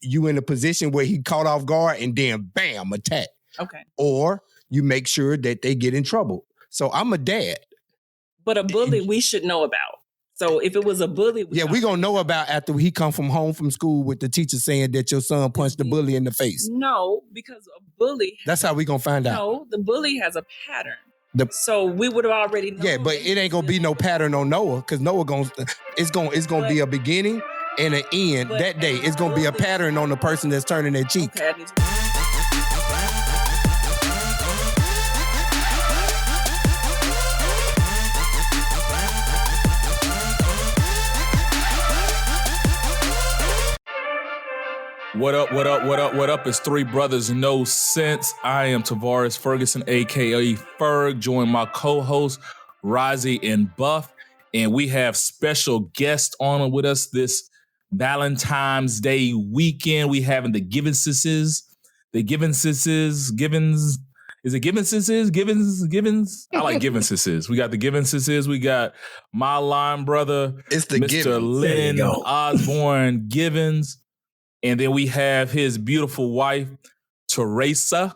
you in a position where he caught off guard and then bam, attack. Okay. Or you make sure that they get in trouble. So I'm a dad. But a bully we should know about. So if it was a bully, we're going to know about after he come from home from school with the teacher saying that your son punched the bully in the face. No, because a bully. That's how we going to find out. No, the bully has a pattern. So we would have already known. Yeah, but it ain't going to be no pattern on Noah because Noah it's going to be a beginning and an end that day. It's going to be a pattern on the person that's turning their cheek. Okay, What up? It's Three Brothers No Sense. I am Tavares Ferguson, a.k.a. Ferg, joined my co-host, Razi and Buff. And we have special guests on with us this Valentine's Day weekend. We having the Givenses. Is it Givenses? I like Givenses. We got the Givenses. We got my line brother, it's the Mr. Lennon Osborne Givens. And then we have his beautiful wife, Theresa.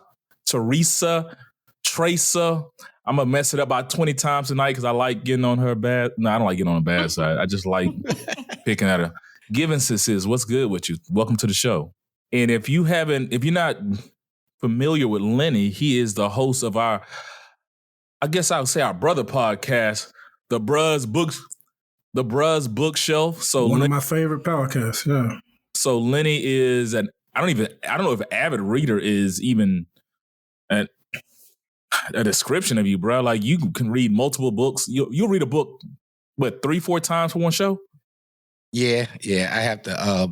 I'm going to mess it up about 20 times tonight because I like getting on her bad. No, I don't like getting on her bad side. I just like picking at her. Givenses, what's good with you? Welcome to the show. And if you're not familiar with Lenny, he is the host of our brother podcast, The Bruz Bookshelf. So one of my favorite podcasts, yeah. So Lenny is I don't know if avid reader is even a description of you, bro. Like you can read multiple books. You'll read a book, 3-4 times for one show? Yeah. I have to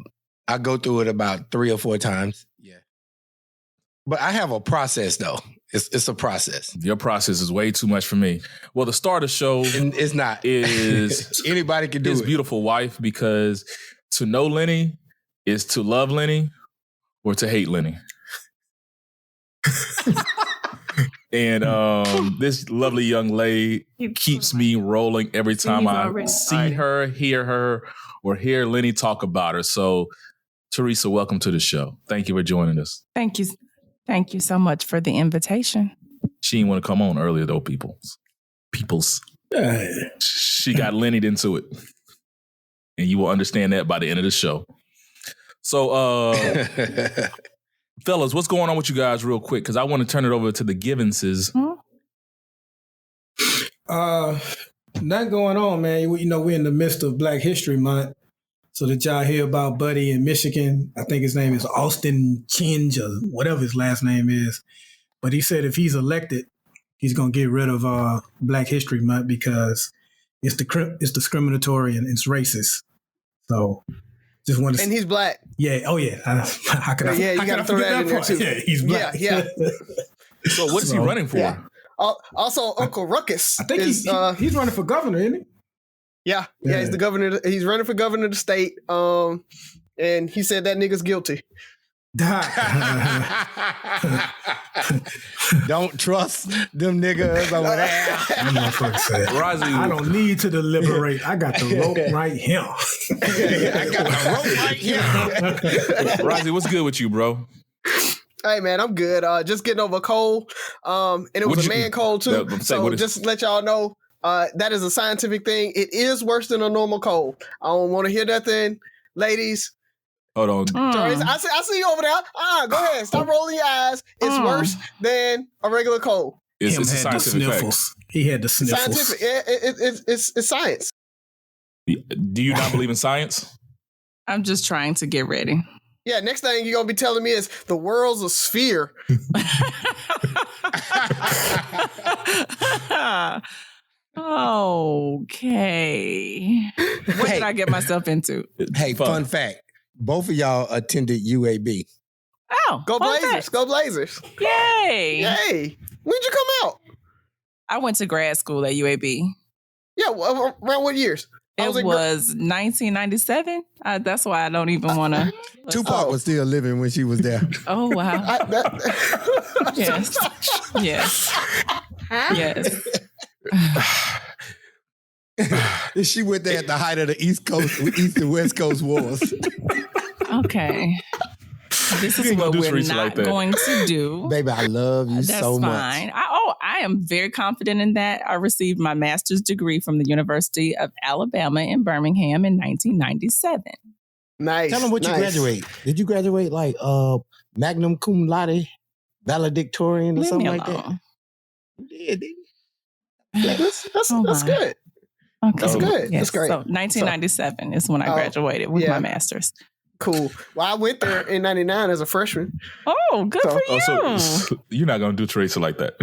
I go through it about 3 or 4 times. Yeah. But I have a process though. It's a process. Your process is way too much for me. Well, the star of the show it's not is anybody can do his it. Beautiful wife, because to know Lenny is to love Lenny or to hate Lenny. And this lovely young lady keeps me rolling every time I see her, hear her, or hear Lenny talk about her. So, Theresa, welcome to the show. Thank you for joining us. Thank you. Thank you so much for the invitation. She didn't want to come on earlier, though, peoples. She got Lenny'd into it. And you will understand that by the end of the show. So, fellas, what's going on with you guys real quick? Because I want to turn it over to the Givenses. Nothing going on, man. We're in the midst of Black History Month. So did y'all hear about Buddy in Michigan? I think his name is Austin Chenge or whatever his last name is. But he said if he's elected, he's going to get rid of Black History Month because it's discriminatory and it's racist. So... just want to and he's black. Yeah. Oh, yeah. How can I? Yeah, you got to throw that in there too. Yeah, he's black. Yeah. So what is he running for? Yeah. Also, Uncle Ruckus. I think he's running for governor, isn't he? Yeah. He's the governor. He's running for governor of the state. And he said that nigga's guilty. Don't trust them niggas over there. Razi, I don't need to deliberate. I got the rope right here. I got the rope right here. Razi, what's good with you, bro? Hey, man, I'm good. Just getting over a cold. And it was a man cold, too. Just to let y'all know, that is a scientific thing. It is worse than a normal cold. I don't want to hear nothing. Ladies. Hold on. I see you over there. Go ahead. Stop rolling your eyes. It's worse than a regular cold. It's a scientific fact. He had the sniffles. Scientific. It's science. Do you not believe in science? I'm just trying to get ready. Yeah, next thing you're going to be telling me is the world's a sphere. Okay. What did I get myself into? Hey, fun fact. Both of y'all attended UAB. Oh, go Blazers! Go Blazers! Yay! Yay! When'd you come out? I went to grad school at UAB. Yeah, around what years? It was 1997. That's why I don't even want to. Tupac was still living when she was there. Oh wow! Yes. She went there at the height of the East and West Coast wars. Okay. This is what we're not going to do. Baby, I love you so much. That's fine. I am very confident in that. I received my master's degree from the University of Alabama in Birmingham in 1997. Nice. Tell them what you graduate. Did you graduate like magna cum laude, valedictorian, or something like that? Yeah, that's good. Okay. That's good. Yes. That's great. So 1997 is when I graduated with my master's. Cool. Well, I went there in 99 as a freshman. Oh, good for you. So you're not going to do Theresa like that.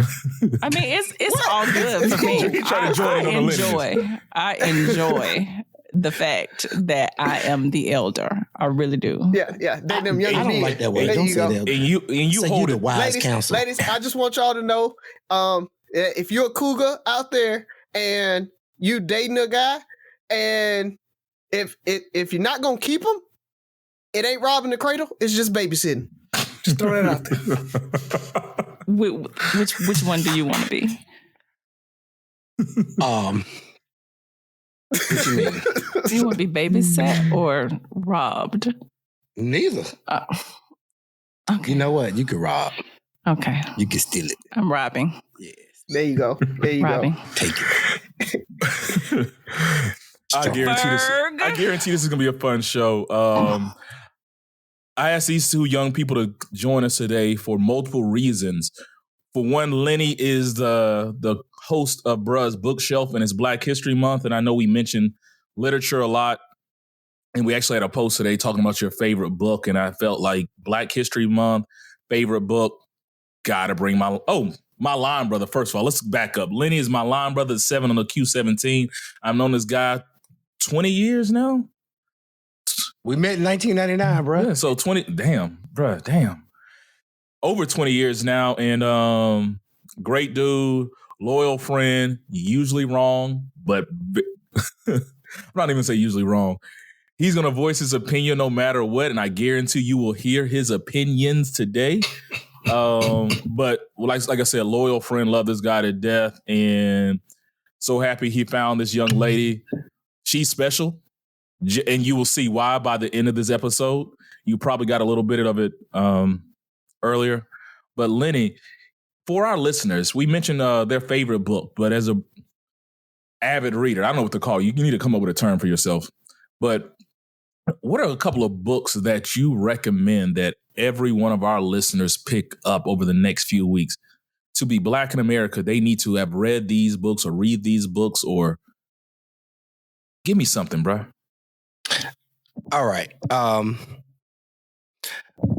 I mean, it's all good for me. I enjoy the fact that I am the elder. I really do. Yeah. They them young I don't like that way. Don't say that. And you hold it. Wise counsel. Ladies, I just want y'all to know, if you're a cougar out there and you dating a guy, and if you're not gonna keep him, it ain't robbing the cradle. It's just babysitting. Just throw that out there. Which one do you want to be? What you mean? Do you want to be babysat or robbed? Neither. Okay. You know what? You can rob. Okay. You can steal it. I'm robbing. Yes. There you go. Robbing. Take it. I guarantee this is gonna be a fun show. I asked these two young people to join us today for multiple reasons. For one, Lenny is the host of Bruh's Bookshelf, and it's Black History Month, and I know we mentioned literature a lot, and we actually had a post today talking about your favorite book, and I felt like Black History Month, favorite book, gotta bring my line brother. First of all, let's back up. Lenny is my line brother, 7 on the Q17. I've known this guy 20 years now. We met in 1999, bro. Yeah, so 20, damn. Over 20 years now, and great dude, loyal friend, usually wrong, but I'm not even say usually wrong. He's going to voice his opinion no matter what, and I guarantee you will hear his opinions today. But like I said, loyal friend, love this guy to death, and so happy he found this young lady. She's special, and you will see why by the end of this episode. You probably got a little bit of it earlier. But Lenny, for our listeners, we mentioned their favorite book, but as a avid reader, I don't know what to call you. You need to come up with a term for yourself. But what are a couple of books that you recommend that every one of our listeners pick up over the next few weeks? To be Black in America, they need to have read these books or read these books, or give me something, bro. All right.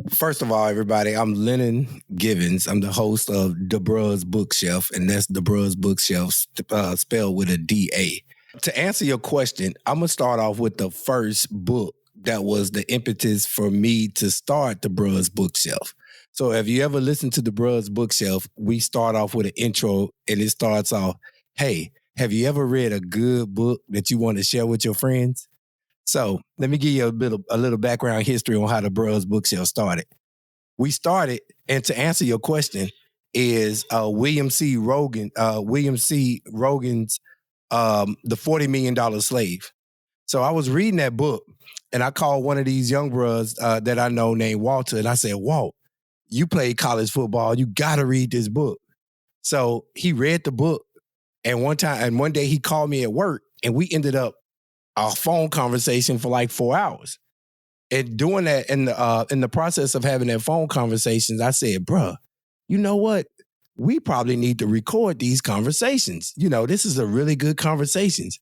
First of all, everybody, I'm Lennon Givens. I'm the host of the Bruh's Bookshelf, and that's the Bruh's Bookshelf spelled with a D-A. To answer your question, I'm going to start off with the first book that was the impetus for me to start the Bruh's Bookshelf. So if you ever listen to the Bruh's Bookshelf, we start off with an intro, and it starts off, hey, have you ever read a good book that you want to share with your friends? So let me give you a little background history on how the Bruh's Bookshelf started. We started, and to answer your question, is William C. Rogan's The $40 Million Slave. So I was reading that book, and I called one of these young bros that I know named Walter, and I said, Walt, you played college football. You got to read this book. So he read the book, and one day he called me at work, and we ended up a phone conversation for like 4 hours. And doing that in the process of having that phone conversations, I said, bruh, you know what? We probably need to record these conversations. You know, this is a really good conversations.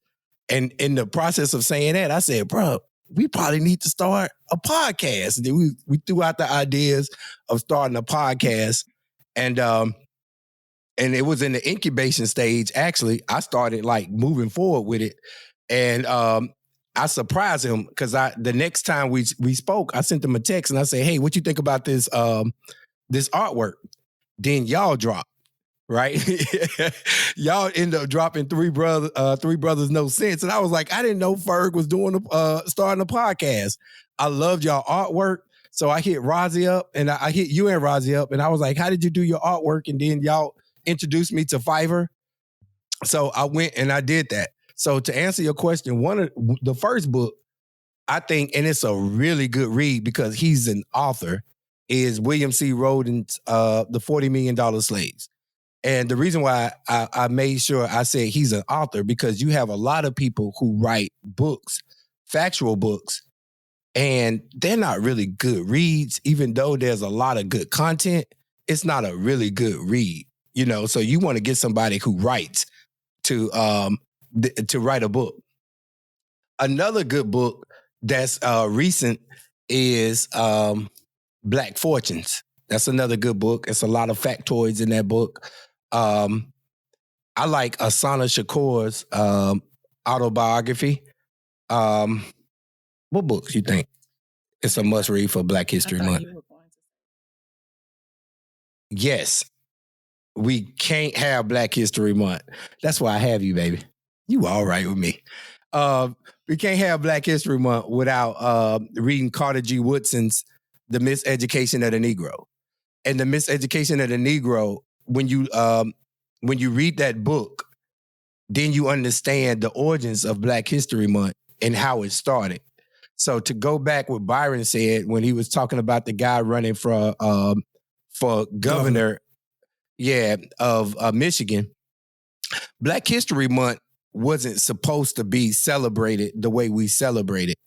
And in the process of saying that, I said, bruh, we probably need to start a podcast. And then we threw out the ideas of starting a podcast. And it was in the incubation stage. Actually, I started like moving forward with it. And I surprised him because the next time we spoke, I sent him a text and I said, hey, what you think about this artwork? Then y'all dropped, right? Y'all end up dropping Three Brothers No Sense. And I was like, I didn't know Ferg was starting a podcast. I loved y'all artwork. So I hit Razi up, and I hit you and Razi up, and I was like, how did you do your artwork? And then y'all introduced me to Fiverr. So I went and I did that. So to answer your question, the first book, I think, and it's a really good read because he's an author. is William C. Rhoden's The $40 Million Slaves. And the reason why I made sure I said he's an author, because you have a lot of people who write books, factual books, and they're not really good reads. Even though there's a lot of good content, it's not a really good read, you know? So you want to get somebody who writes to write a book. Another good book that's recent is Black Fortunes. That's another good book. It's a lot of factoids in that book. I like Asana Shakur's autobiography. What books you think? It's a must read for Black History Month. Yes. We can't have Black History Month. That's why I have you, baby. You all right with me. We can't have Black History Month without reading Carter G. Woodson's The Miseducation of the Negro. And The Miseducation of the Negro, when you read that book, then you understand the origins of Black History Month and how it started. So to go back what Byron said when he was talking about the guy running for governor, of Michigan, Black History Month wasn't supposed to be celebrated the way we celebrate it.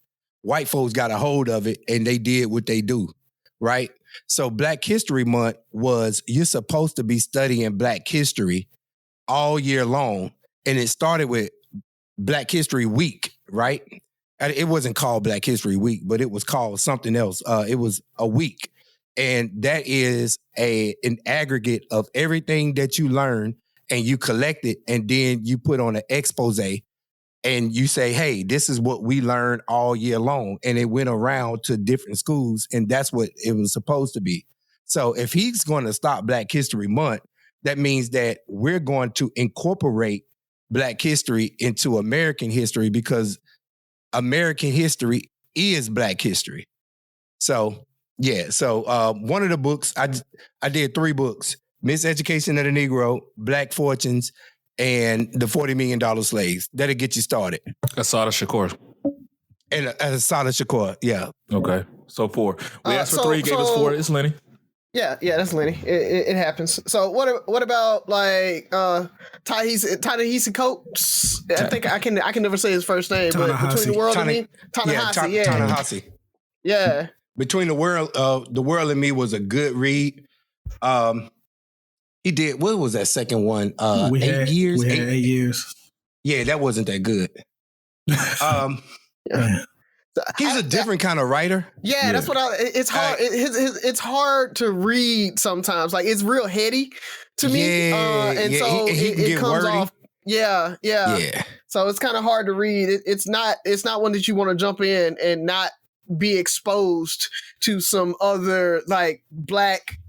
White folks got a hold of it and they did what they do, right? So Black History Month was, you're supposed to be studying Black history all year long. And it started with Black History Week, right? It wasn't called Black History Week, but it was called something else. It was a week. And that is an aggregate of everything that you learn, and you collect it, and then you put on an expose and you say, hey, this is what we learned all year long. And it went around to different schools, and that's what it was supposed to be. So if he's going to stop Black History Month, that means that we're going to incorporate Black history into American history, because American history is Black history. So, yeah. So one of the books, I did 3 books: Miseducation of the Negro, Black Fortunes, and The $40 Million Slaves. That'll get you started. Asada Shakur. And Asada Shakur, yeah. Okay. So 4. We asked for 3, gave us 4. It's Lenny. Yeah, that's Lenny. It happens. So what about like Ta-Nehisi Coates? I think I can never say his first name, but Between the World and Me, Ta-Nehisi. Ta-Nehisi. Yeah. Between the World and Me was a good read. He did, what was that second one? 8 years. We had 8 years. Yeah, that wasn't that good. He's a different kind of writer. Yeah, that's what it's hard. It's hard to read sometimes. Like, it's real heady to me. So it comes wordy off. Yeah. So it's kind of hard to read. It's not one that you want to jump in and not be exposed to some other like Black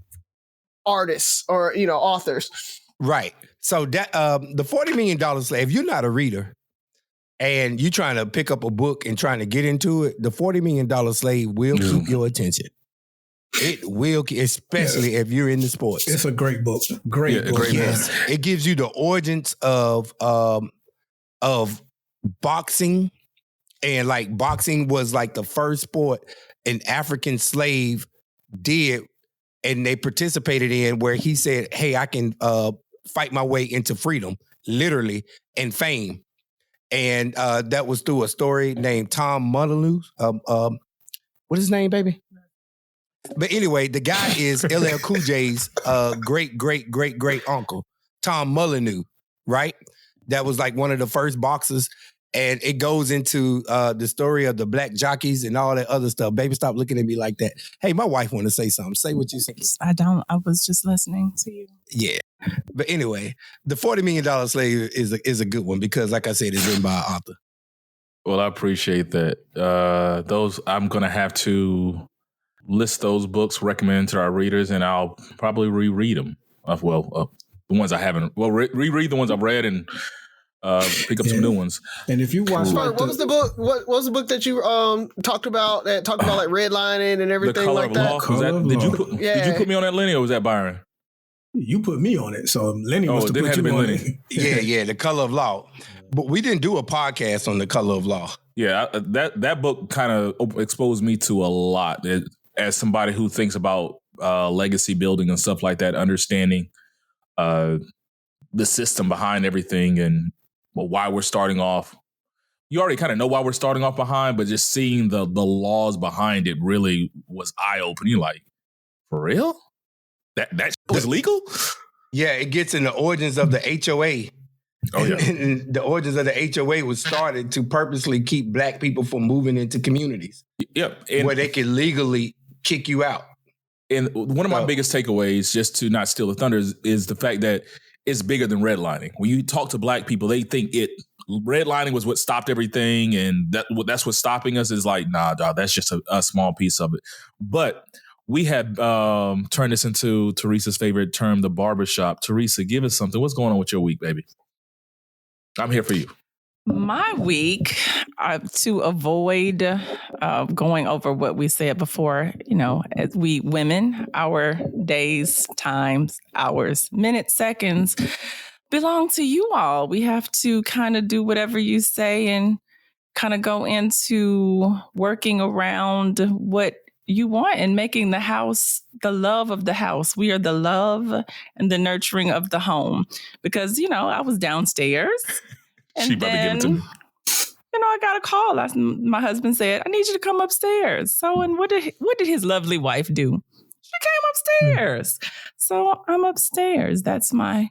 artists or authors. Right. So that the $40 Million Slave, if you're not a reader and you're trying to pick up a book and trying to get into it, the $40 Million Slave will keep your attention. It will, especially if you're in the sports. It's a great book. Great book. Yes. It gives you the origins of boxing. And like, boxing was like the first sport an African slave did, and they participated in, where he said, hey, I can fight my way into freedom, literally, and fame. And that was through a story named Tom Mullaloo. What is his name, baby? But anyway, the guy is LL Cool J's great uncle, Tom Mullaloo, right? That was like one of the first boxers. And it goes into the story of the black jockeys and all that other stuff. Baby, stop looking at me like that. Hey, my wife want to say something. Say what you think. I don't. I was just listening to you. Yeah. But anyway, the $40 Million Slave is a good one because, like I said, it's written by an author. Well, I appreciate that. Those, I'm going to have to list those books, recommend to our readers, and I'll probably reread them. The ones I haven't. Well, reread the ones I've read and pick up some new ones. And if you watch, what was the book? What was the book that you talked about? That talked about like redlining and everything The Color like of that. Law. Did you put me on that, Lenny, or was that Byron? You put me on it, so Lenny must have put you on Lenny. it. Yeah, The Color of Law. But we didn't do a podcast on The Color of Law. Yeah, that book kind of exposed me to a lot as somebody who thinks about legacy building and stuff like that, understanding the system behind everything and why we're starting off. You already kind of know why we're starting off behind, but just seeing the laws behind it really was eye-opening. You're like, for real? That was legal? Yeah, it gets in the origins of the HOA. Oh, yeah. And the origins of the HOA was started to purposely keep black people from moving into communities. Yep. Where they can legally kick you out. And one of my biggest takeaways, just to not steal the thunder, is the fact that it's bigger than redlining. When you talk to black people, they think redlining was what stopped everything, and that's what's stopping us. Is like, nah, dog, that's just a small piece of it. But we had turned this into Theresa's favorite term, the barbershop. Theresa, give us something. What's going on with your week, baby? I'm here for you. My week, to avoid going over what we said before, as we women, our days, times, hours, minutes, seconds belong to you all. We have to kind of do whatever you say and kind of go into working around what you want and making the house the love of the house. We are the love and the nurturing of the home. Because, I was downstairs. And she about to give it to me. I got a call. My husband said, I need you to come upstairs. So, and what did his lovely wife do? She came upstairs. So I'm upstairs. That's my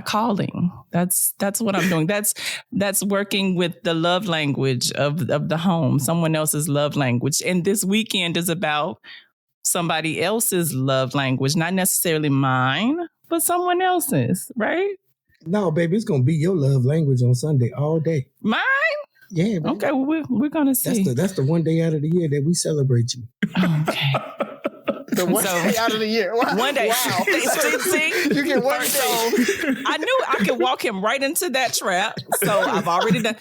calling. That's what I'm doing. That's working with the love language of the home, someone else's love language. And this weekend is about somebody else's love language, not necessarily mine, but someone else's, right? No, baby, it's going to be your love language on Sunday all day. Mine? Yeah. Baby. Okay, well, we're going to see. That's the one day out of the year that we celebrate you. Okay. The one day out of the year. Wow. One day. Wow. See? You get one day. I knew I could walk him right into that trap. So I've already done.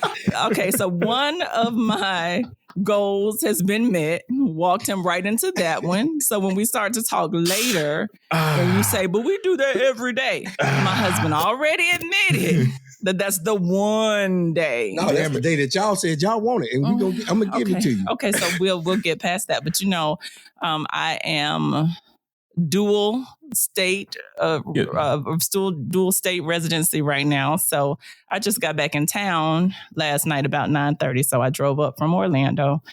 Okay, so one of my goals has been met. Walked him right into that one. So when we start to talk later, and you say, but we do that every day. My husband already admitted that's the one day. No, that's the day that y'all said y'all want it, and I'm gonna give it to you. Okay, so we'll get past that. But I am dual state residency right now. So I just got back in town last night about 9:30. So I drove up from Orlando.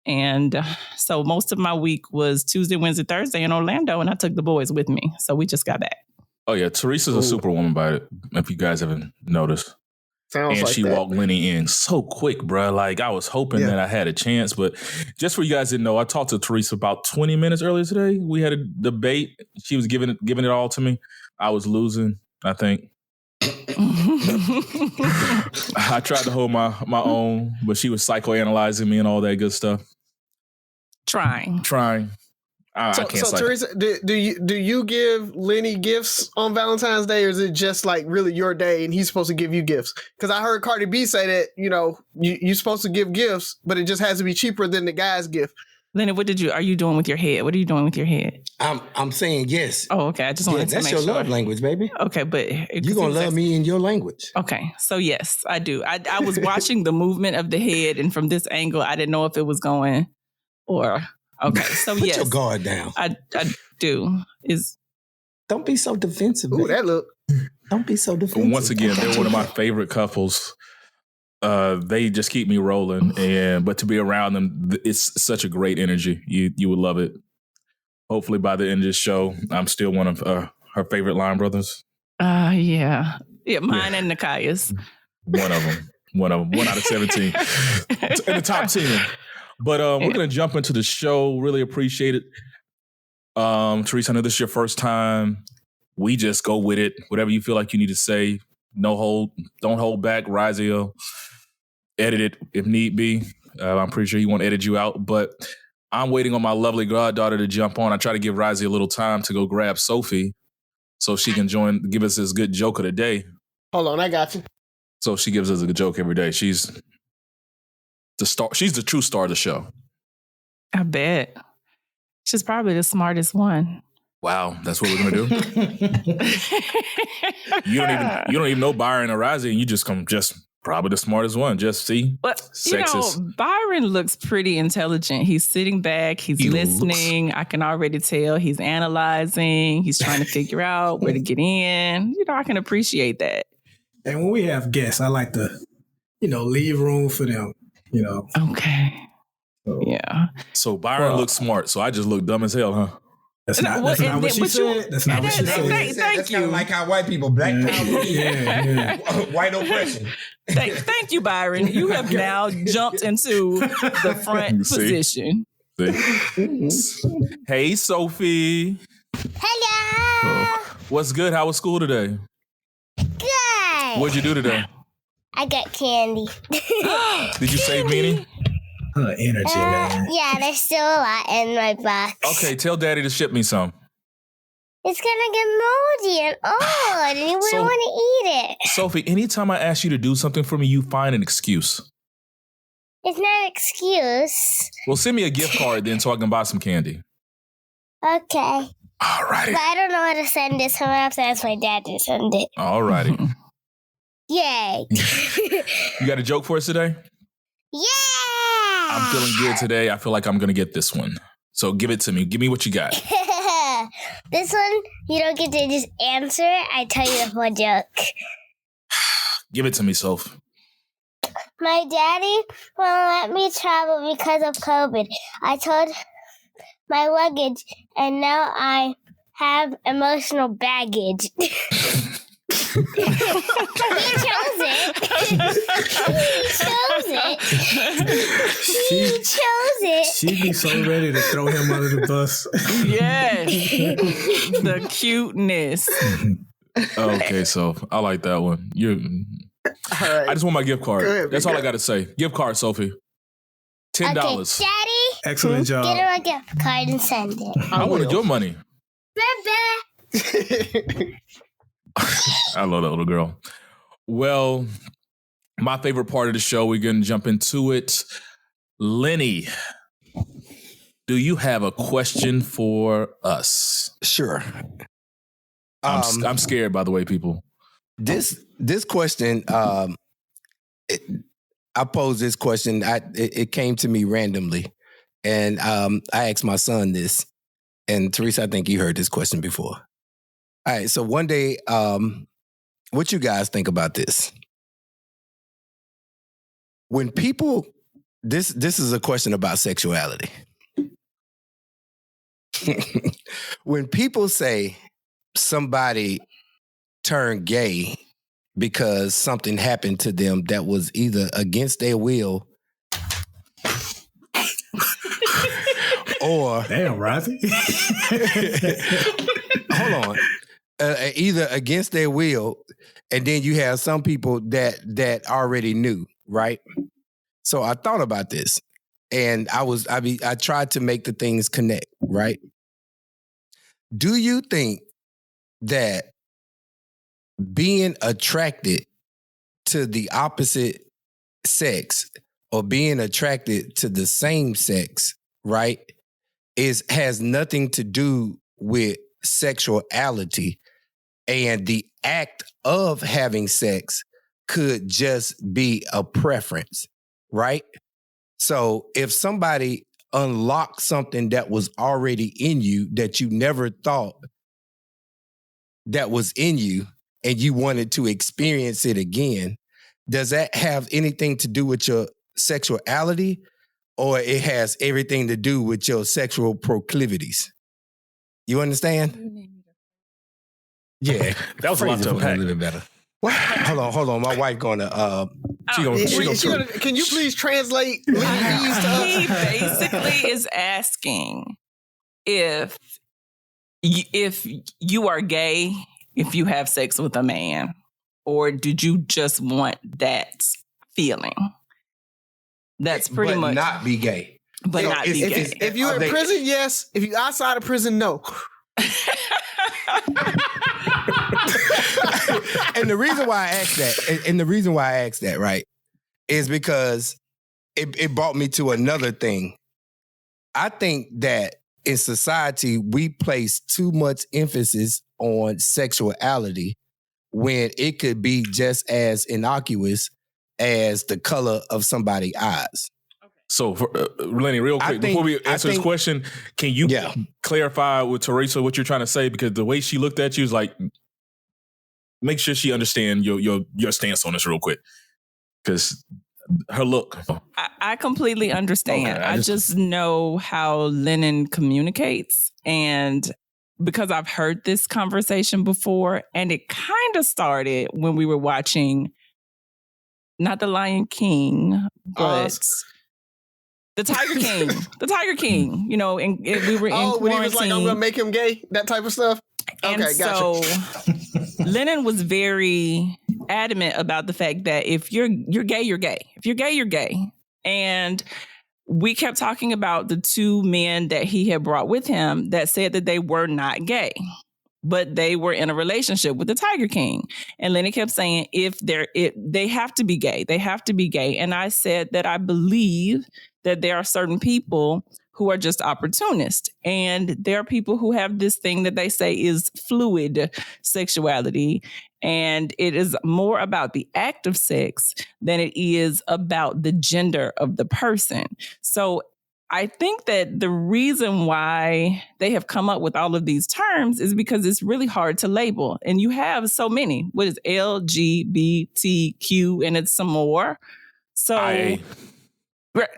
And so most of my week was Tuesday, Wednesday, Thursday in Orlando, and I took the boys with me. So we just got back. Oh, yeah. Teresa's a superwoman by it, if you guys haven't noticed. Sounds and like she that. walked Lenny in so quick, bro. Like, I was hoping that I had a chance. But just for you guys didn't know, I talked to Theresa about 20 minutes earlier today. We had a debate. She was giving it all to me. I was losing, I think. I tried to hold my own, but she was psychoanalyzing me and all that good stuff. Trying. I can't. So Theresa, do you give Lenny gifts on Valentine's Day, or is it just like really your day and he's supposed to give you gifts? Because I heard Cardi B say that you're supposed to give gifts, but it just has to be cheaper than the guy's gift. Lenny, what are you doing with your head? What are you doing with your head? I'm saying yes. Oh, okay. I just wanted to make sure. That's your love language, baby. Okay, but you're gonna love me in your language. Okay, so yes, I do. I was watching the movement of the head, and from this angle, I didn't know if it was going or. Okay, so Put yes. your guard down. I do. Don't be so defensive. Ooh, that look. Don't be so defensive. Once again, they're one of my favorite couples. They just keep me rolling, but to be around them, it's such a great energy. You would love it. Hopefully, by the end of this show, I'm still one of her favorite line brothers. Yeah, mine and Nakaya's. One of them. 1 out of 17 in the top 10. But we're going to jump into the show. Really appreciate it. Theresa, I know this is your first time. We just go with it. Whatever you feel like you need to say. Don't hold back. Razi will edit it if need be. I'm pretty sure he won't edit you out. But I'm waiting on my lovely goddaughter to jump on. I try to give Razi a little time to go grab Sophie so she can give us this good joke of the day. Hold on, I got you. So she gives us a good joke every day. She's the star. She's the true star of the show. I bet. She's probably the smartest one. Wow, that's what we're gonna do. You don't even know Byron or Razi, and you just come just Probably the smartest one. Just see. But, sexist. Byron looks pretty intelligent. He's sitting back. He's listening. I can already tell he's analyzing. He's trying to figure out where to get in. I can appreciate that. And when we have guests, I like to, leave room for them, Okay. So, yeah. So Byron looks smart. So I just look dumb as hell, huh? That's not what she said. That's not what she said. Thank That's you. kind of like how white people, black power, white oppression. Thank you, Byron. You have now jumped into the front position. Hey, Sophie. Hello. What's good? How was school today? Good. What'd you do today? I got candy. Did you save me any? Her energy, man. Yeah, there's still a lot in my box. Okay, tell Daddy to ship me some. It's gonna get moldy and old, and you wouldn't want to eat it. Sophie, anytime I ask you to do something for me, you find an excuse. It's not an excuse. Well, send me a gift card then so I can buy some candy. Okay. All righty. But I don't know how to send it, so I have to ask my dad to send it. All righty. Yay. You got a joke for us today? Yeah! I'm feeling good today. I feel like I'm going to get this one. So give it to me. Give me what you got. This one, you don't get to just answer. I tell you the whole joke. Give it to me, Soph. My daddy won't let me travel because of COVID. I told my luggage, and now I have emotional baggage. He chose it. He chose it. She'd be so ready to throw him under the bus. Yes. The cuteness. Okay, so I like that one. Right. I just want my gift card. Good, That's all I got to say. Gift card, Sophie. $10. Okay, Daddy, Excellent job. get him a gift card and send it. I wanted your money. Bye-bye. I love that little girl. Well, my favorite part of the show, we're going to jump into it. Lenny, do you have a question for us? Sure. I'm scared, by the way, people. This question, I posed this question. It came to me randomly, and I asked my son this. And Theresa, I think you heard this question before. All right, so one day, what you guys think about this? When people, this is a question about sexuality. When people say somebody turned gay because something happened to them that was either against their will or... Damn, Razi. Hold on. Either against their will, and then you have some people that already knew, right? So I thought about this, and I tried to make the things connect, right? Do you think that being attracted to the opposite sex or being attracted to the same sex, right, has nothing to do with sexuality, and the act of having sex could just be a preference, right? So if somebody unlocked something that was already in you that you never thought that was in you and you wanted to experience it again, does that have anything to do with your sexuality, or it has everything to do with your sexual proclivities? You understand? Yeah, that was a lot to unpack. A little bit better. What? Hold on. My wife gonna. She gonna. Can you please translate these to us? He basically is asking if you are gay if you have sex with a man, or did you just want that feeling? That's pretty much not be gay. But not be gay. If you're in prison, yes. If you're outside of prison, no. And the reason why I asked that, right, is because it brought me to another thing. I think that in society, we place too much emphasis on sexuality when it could be just as innocuous as the color of somebody's eyes. So, Lenny, real quick, before we answer this question, can you clarify with Theresa what you're trying to say? Because the way she looked at you is like, make sure she understands your stance on this real quick. Because her look. I completely understand. Okay, I just know how Lennon communicates. And because I've heard this conversation before, and it kind of started when we were watching, not The Lion King, but... The Tiger King. The Tiger King. You know, and we were in quarantine. When he was like, I'm going to make him gay? That type of stuff? And okay, gotcha. So Lennon was very adamant about the fact that if you're gay, you're gay. If you're gay, you're gay. And we kept talking about the two men that he had brought with him that said that they were not gay, but they were in a relationship with the Tiger King. And Lenny kept saying, they have to be gay. They have to be gay. And I said that I believe that there are certain people who are just opportunists. And there are people who have this thing that they say is fluid sexuality. And it is more about the act of sex than it is about the gender of the person. So I think that the reason why they have come up with all of these terms is because it's really hard to label. And you have so many. What is LGBTQ and it's some more. So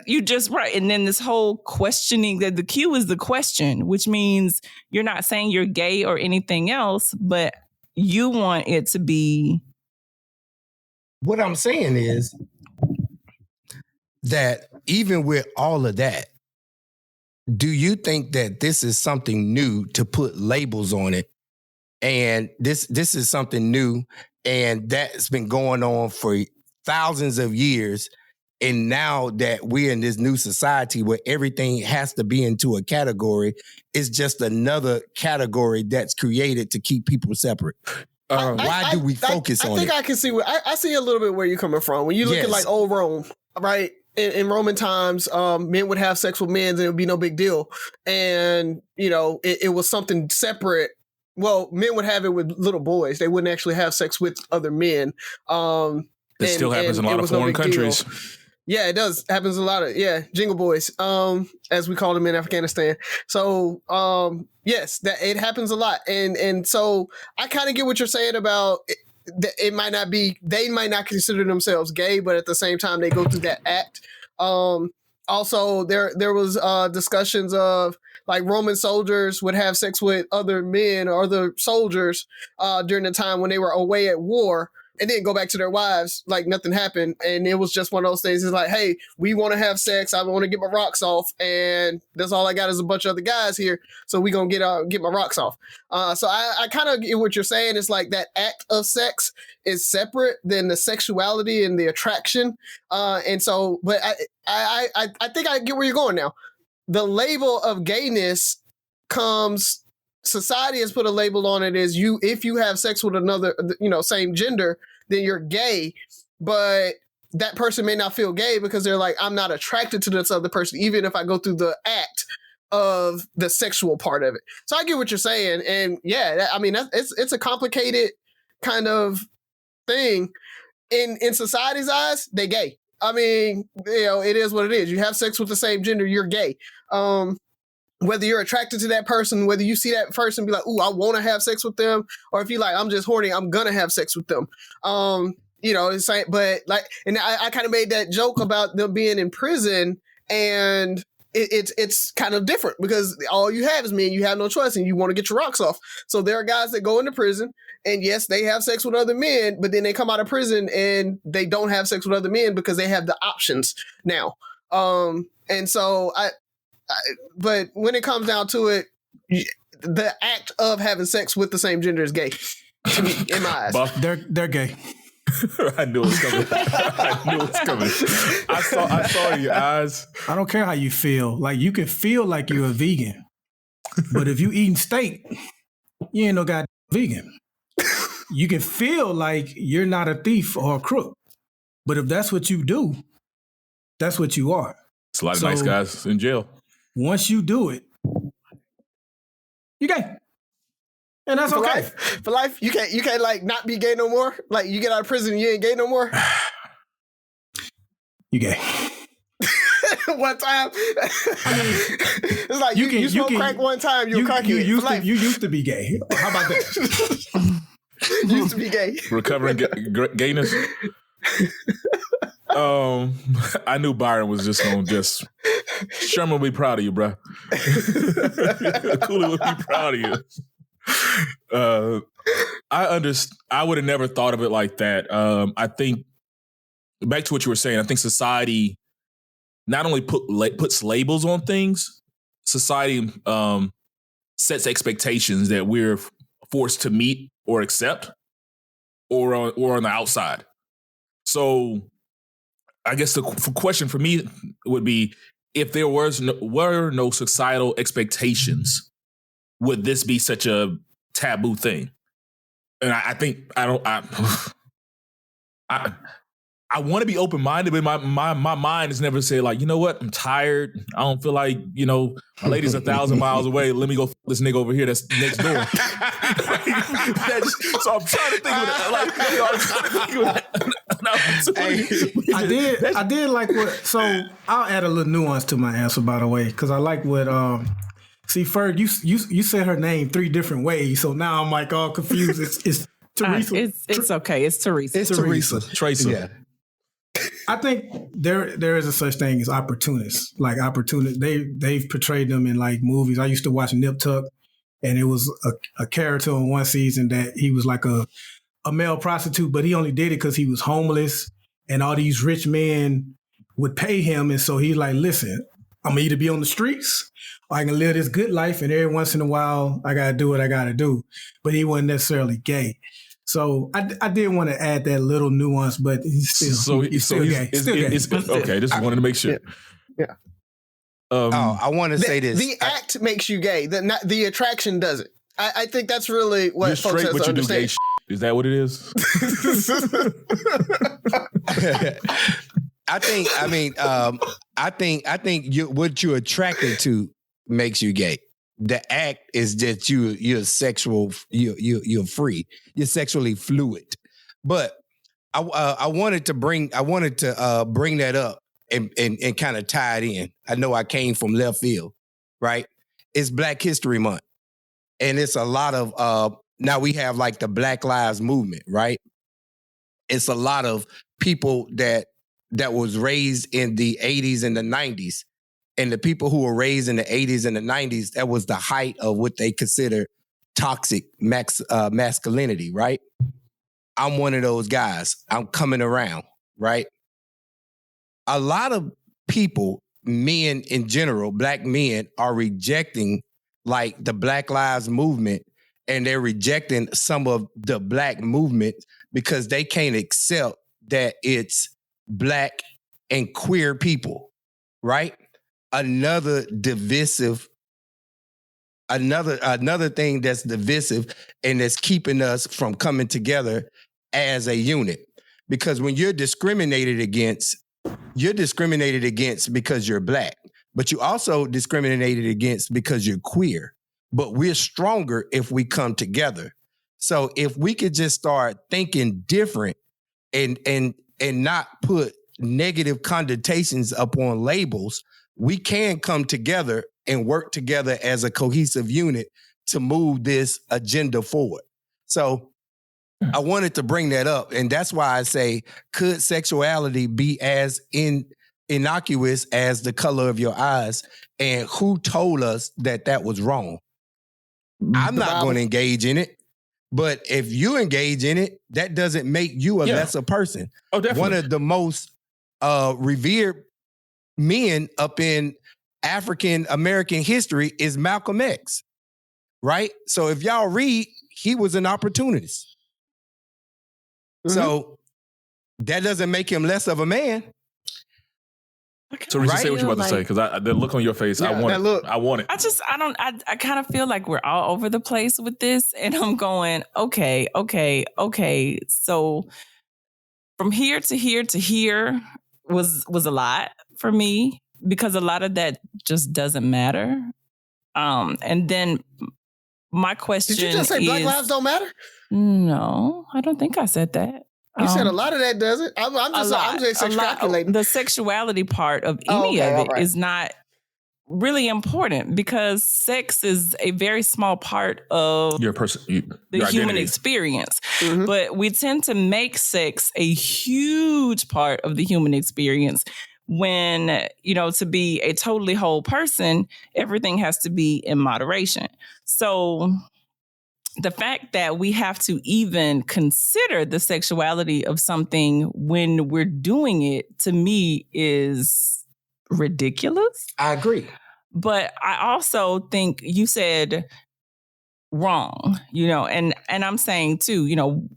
you just right. And then this whole questioning that the Q is the question, which means you're not saying you're gay or anything else, but you want it to be. What I'm saying is that even with all of that, do you think that this is something new to put labels on it? And this is something new, and that's been going on for thousands of years. And now that we're in this new society where everything has to be into a category, it's just another category that's created to keep people separate. Why do we focus on it? I think I can see I see a little bit where you're coming from. When you look at like old Rome, right? In Roman times, men would have sex with men and it would be no big deal. And, you know, it was something separate. Well, men would have it with little boys. They wouldn't actually have sex with other men. It still happens in a lot of foreign countries. Deal. Yeah, it does. Happens a lot of, jingle boys, as we call them in Afghanistan. So, yes, that it happens a lot. And so I kind of get what you're saying about it might not be, they might not consider themselves gay, but at the same time, they go through that act. Also, there was discussions of like Roman soldiers would have sex with other men or other soldiers during the time when they were away at war. And then go back to their wives like nothing happened. And it was just one of those things. It's like, hey, we want to have sex. I want to get my rocks off. And that's all I got is a bunch of other guys here. So we going to get my rocks off. So I kind of get what you're saying. It's like that act of sex is separate than the sexuality and the attraction. And so, but I think I get where you're going now. The label of gayness comes... Society has put a label on it as if you have sex with another, same gender, then you're gay. But that person may not feel gay because they're like, I'm not attracted to this other person, even if I go through the act of the sexual part of it. So I get what you're saying. And it's a complicated kind of thing. In society's eyes, they gay. I mean, it is what it is. You have sex with the same gender, you're gay. Whether you're attracted to that person, whether you see that person be like, ooh, I want to have sex with them, or if you like, I'm just horny, I'm gonna have sex with them. It's like, but like, and I kind of made that joke about them being in prison, and it's kind of different because all you have is men, you have no choice, and you want to get your rocks off. So there are guys that go into prison, and yes, they have sex with other men, but then they come out of prison and they don't have sex with other men because they have the options now. And so but when it comes down to it, the act of having sex with the same gender is gay, to me, in my eyes. Buff, they're gay. I knew it was coming. I saw your eyes. I don't care how you feel. Like, you can feel like you're a vegan, but if you eating steak, you ain't no goddamn vegan. You can feel like you're not a thief or a crook, but if that's what you do, that's what you are. It's a lot of nice guys in jail. Once you do it, you gay. And that's okay. For life, you can't like not be gay no more. Like, you get out of prison and you ain't gay no more. you gay. One time, it's like you smoke crack one time, you'll crack you used to be gay. How about that? Used to be gay. Recovering gayness. I knew Byron was just gonna Sherman will be proud of you, bro. Cooley will be proud of you. I would have never thought of it like that. I think back to what you were saying. I think society not only puts labels on things, society sets expectations that we're forced to meet or accept, or on the outside. So, I guess the question for me would be: if there were no societal expectations, would this be such a taboo thing? And I want to be open-minded, but my mind has never said, like, you know what, I'm tired. I don't feel like, my lady's 1,000 miles away. Let me go f this nigga over here that's next door. So I'm trying to think of it. I did like what, so I'll add a little nuance to my answer, by the way, because I like what, see, Ferg, you said her name 3 different ways, so now I'm like all confused. It's Theresa. It's okay. It's Theresa. It's Theresa. Yeah. I think there is a such thing as opportunists. Like they've portrayed them in like movies. I used to watch Nip Tuck, and it was a character in one season that he was like a male prostitute, but he only did it because he was homeless, and all these rich men would pay him, and so he's like, listen, I'm gonna either be on the streets or I can live this good life, and every once in a while I gotta do what I gotta do. But he wasn't necessarily gay. So I did want to add that little nuance, but he's still gay. Still gay. Okay, just wanted to make sure. Yeah. I want to say this. The act makes you gay. The attraction doesn't. I think that's really what You're folks straight, have but to you do gay understand. Is that what it is? I think what you're attracted to makes you gay. The act is that you're sexual, you're free, you're sexually fluid. But I wanted to bring that up and kind of tie it in. I know I came from left field, right? It's Black History Month, and it's a lot of now we have like the Black Lives Movement, right? It's a lot of people that was raised in the 80s and the 90s. And the people who were raised in the 80s and the 90s, that was the height of what they consider toxic masculinity, right? I'm one of those guys. I'm coming around, right? A lot of people, men in general, Black men, are rejecting like the Black Lives Movement, and they're rejecting some of the Black movement because they can't accept that it's Black and queer people, right? Another thing that's divisive and that's keeping us from coming together as a unit. Because when you're discriminated against because you're Black, but you also discriminated against because you're queer. But we're stronger if we come together. So if we could just start thinking different and not put negative connotations upon labels, we can come together and work together as a cohesive unit to move this agenda forward. So I wanted to bring that up. And that's why I say, could sexuality be as innocuous as the color of your eyes? And who told us that was wrong? I'm not going to engage in it. But if you engage in it, that doesn't make you a lesser person. Oh, definitely. One of the most revered men up in African American history is Malcolm X, right? So if y'all read, he was an opportunist. Mm-hmm. So that doesn't make him less of a man. So Theresa, say what you're about to say, because the look on your face, I want it. I want it. I kind of feel like we're all over the place with this, and I'm going, okay. So from here to here to here was a lot for me, because a lot of that just doesn't matter. And then my question is... Did you just say Black lives don't matter? No, I don't think I said that. You said a lot of that doesn't. I'm just extrapolating. The sexuality part of any of it is not really important because sex is a very small part of your human experience. Mm-hmm. But we tend to make sex a huge part of the human experience when, to be a totally whole person, everything has to be in moderation. So the fact that we have to even consider the sexuality of something when we're doing it, to me, is ridiculous. I agree. But I also think you said wrong, and I'm saying too,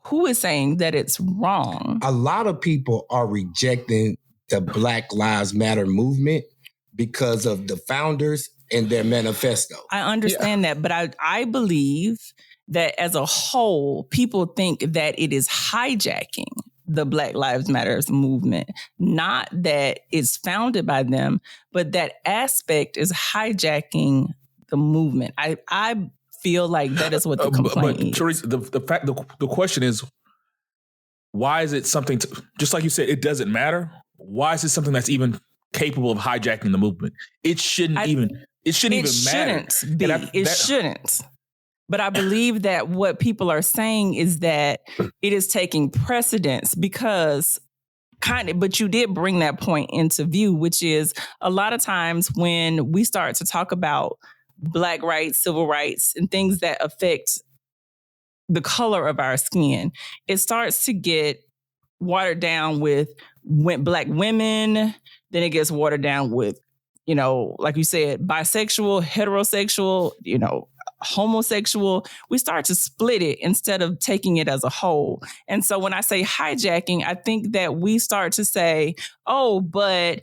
who is saying that it's wrong? A lot of people are rejecting the Black Lives Matter movement because of the founders and their manifesto. I understand that, but I believe that as a whole, people think that it is hijacking the Black Lives Matter movement, not that it's founded by them, but that aspect is hijacking the movement. I feel like that is what the complaint is. Theresa, the question is, why is it something just like you said, it doesn't matter? Why is it something that's even capable of hijacking the movement? It shouldn't even matter. It shouldn't. But I believe that what people are saying is that it is taking precedence because but you did bring that point into view, which is a lot of times when we start to talk about Black rights, civil rights, and things that affect the color of our skin, it starts to get watered down with Black women. Then it gets watered down with, like you said, bisexual, heterosexual, homosexual. We start to split it instead of taking it as a whole. And so when I say hijacking, I think that we start to say, oh, but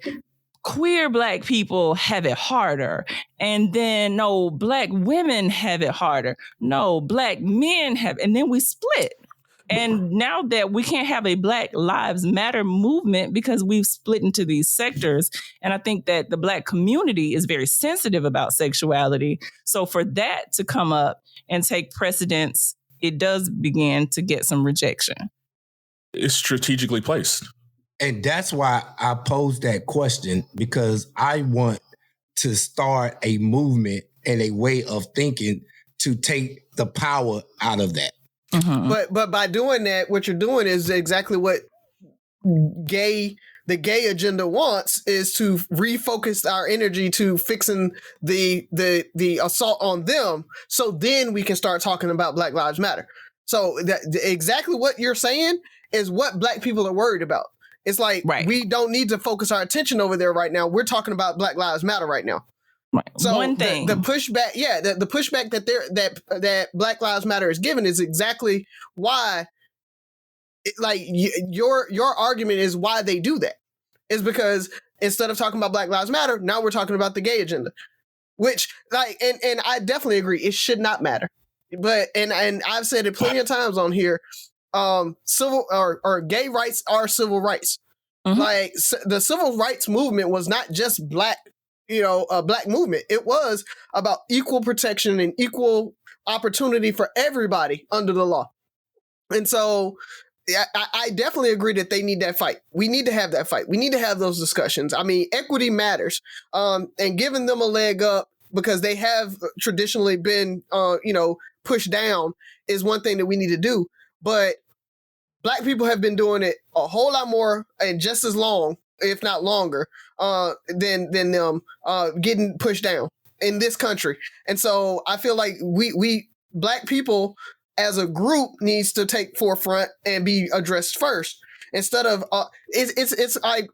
queer Black people have it harder. And then, no, Black women have it harder. No, Black men have, and then we split. And now that we can't have a Black Lives Matter movement because we've split into these sectors. And I think that the Black community is very sensitive about sexuality. So for that to come up and take precedence, it does begin to get some rejection. It's strategically placed. And that's why I posed that question, because I want to start a movement and a way of thinking to take the power out of that. Mm-hmm. But by doing that, what you're doing is exactly what the gay agenda wants, is to refocus our energy to fixing the assault on them. So then we can start talking about Black Lives Matter. So exactly what you're saying is what Black people are worried about. It's like, we don't need to focus our attention over there right now. We're talking about Black Lives Matter right now. Right. So one thing, the pushback, the pushback that Black Lives Matter is given is exactly why, your argument is why they do that. Is because instead of talking about Black Lives Matter, now we're talking about the gay agenda, which and I definitely agree, it should not matter. But and I've said it plenty of times on here, civil or gay rights are civil rights. Mm-hmm. Like the civil rights movement was not just Black. A Black movement. It was about equal protection and equal opportunity for everybody under the law. And so I definitely agree that they need that fight. We need to have that fight. We need to have those discussions. I mean, equity matters. And giving them a leg up because they have traditionally been, pushed down is one thing that we need to do. But Black people have been doing it a whole lot more and just as long, if not longer, than them getting pushed down in this country. And so I feel like we Black people as a group needs to take forefront and be addressed first instead of it's like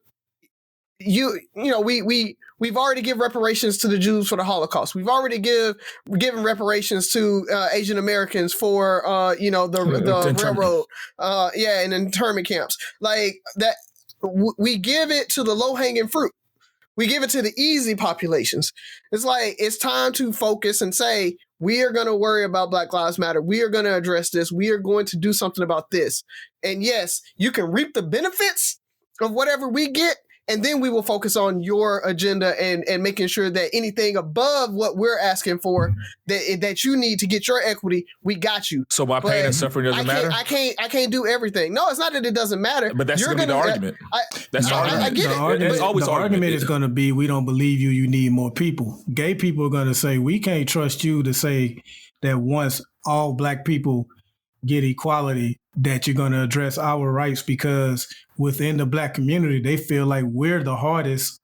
we've already given reparations to the Jews for the Holocaust. We've already given reparations to Asian Americans for the railroad and internment camps like that. We give it to the low-hanging fruit. We give it to the easy populations. It's like, it's time to focus and say, we are going to worry about Black Lives Matter. We are going to address this. We are going to do something about this. And yes, you can reap the benefits of whatever we get and then we will focus on your agenda and making sure that anything above what we're asking for that you need to get your equity, we got you. So my pain and suffering doesn't matter? I can't do everything. No, it's not that it doesn't matter. But that's going to be the argument. That's the argument. I get it. The argument is going to be, we don't believe you, you need more people. Gay people are going to say, we can't trust you to say that once all black people get equality, that you're going to address our rights, because within the black community, they feel like we're the hardest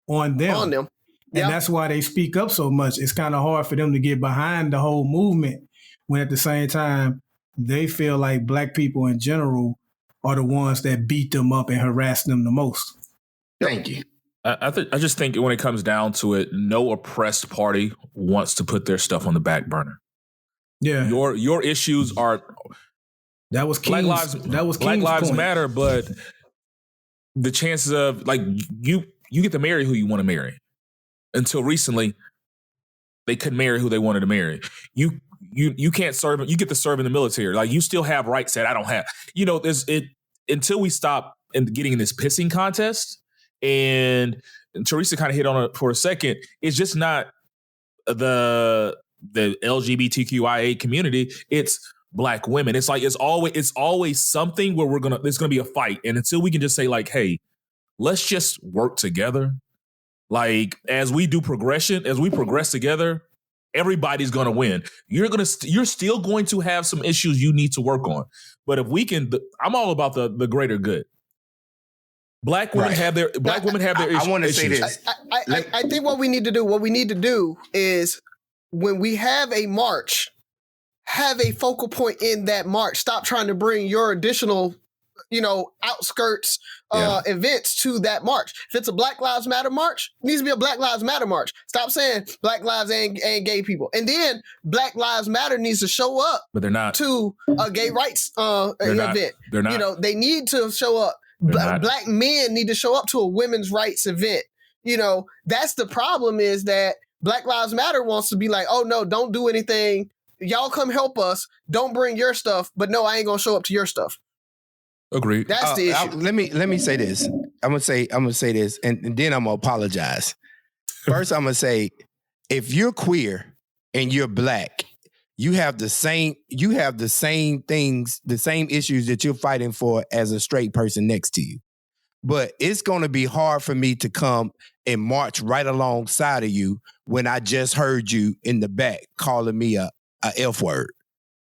on them. Yep. And that's why they speak up so much. It's kind of hard for them to get behind the whole movement, when at the same time, they feel like black people in general are the ones that beat them up and harass them the most. Thank you. I just think when it comes down to it, no oppressed party wants to put their stuff on the back burner. Yeah. Your issues are... That was King's, Black Lives point. Matter, but the chances of, like, you get to marry who you want to marry. Until recently, they couldn't marry who they wanted to marry. You can't serve. You get to serve in the military. Like, you still have rights that I don't have. You know, until we stop getting in this pissing contest. And Theresa kind of hit on it for a second. It's just not the LGBTQIA community. It's Black women. It's like it's always something where there's gonna be a fight. And until we can just say, like, hey, let's just work together. Like, as we progress together, everybody's gonna win. You're still going to have some issues you need to work on. But if we can, I'm all about the greater good. Black women have their issues. I want to say this. I think what we need to do is, when we have a march, have a focal point in that march. Stop trying to bring your additional, outskirts events to that march. If it's a Black Lives Matter march, it needs to be a Black Lives Matter march. Stop saying Black Lives ain't gay people. And then Black Lives Matter needs to show up, but they're not, to a gay rights event. They're not. They need to show up. Black men need to show up to a women's rights event. That's the problem, is that Black Lives Matter wants to be like, oh no, don't do anything. Y'all come help us. Don't bring your stuff. But no, I ain't gonna show up to your stuff. Agreed. That's the issue. Let me say this. I'm gonna say this, and then I'm gonna apologize. First, I'm gonna say, if you're queer and you're Black, you have the same things, the same issues that you're fighting for as a straight person next to you. But it's gonna be hard for me to come and march right alongside of you when I just heard you in the back calling me a F word,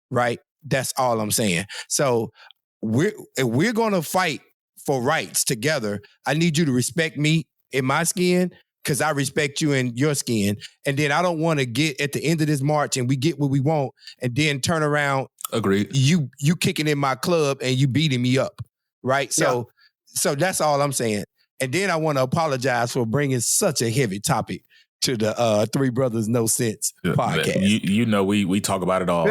right? That's all I'm saying. So if we're going to fight for rights together, I need you to respect me in my skin, because I respect you in your skin. And then I don't want to get at the end of this march and we get what we want and then turn around. Agreed. You kicking in my club and you beating me up, right? So that's all I'm saying. And then I want to apologize for bringing such a heavy topic to the Three Brothers No Sense podcast. We talk about it all.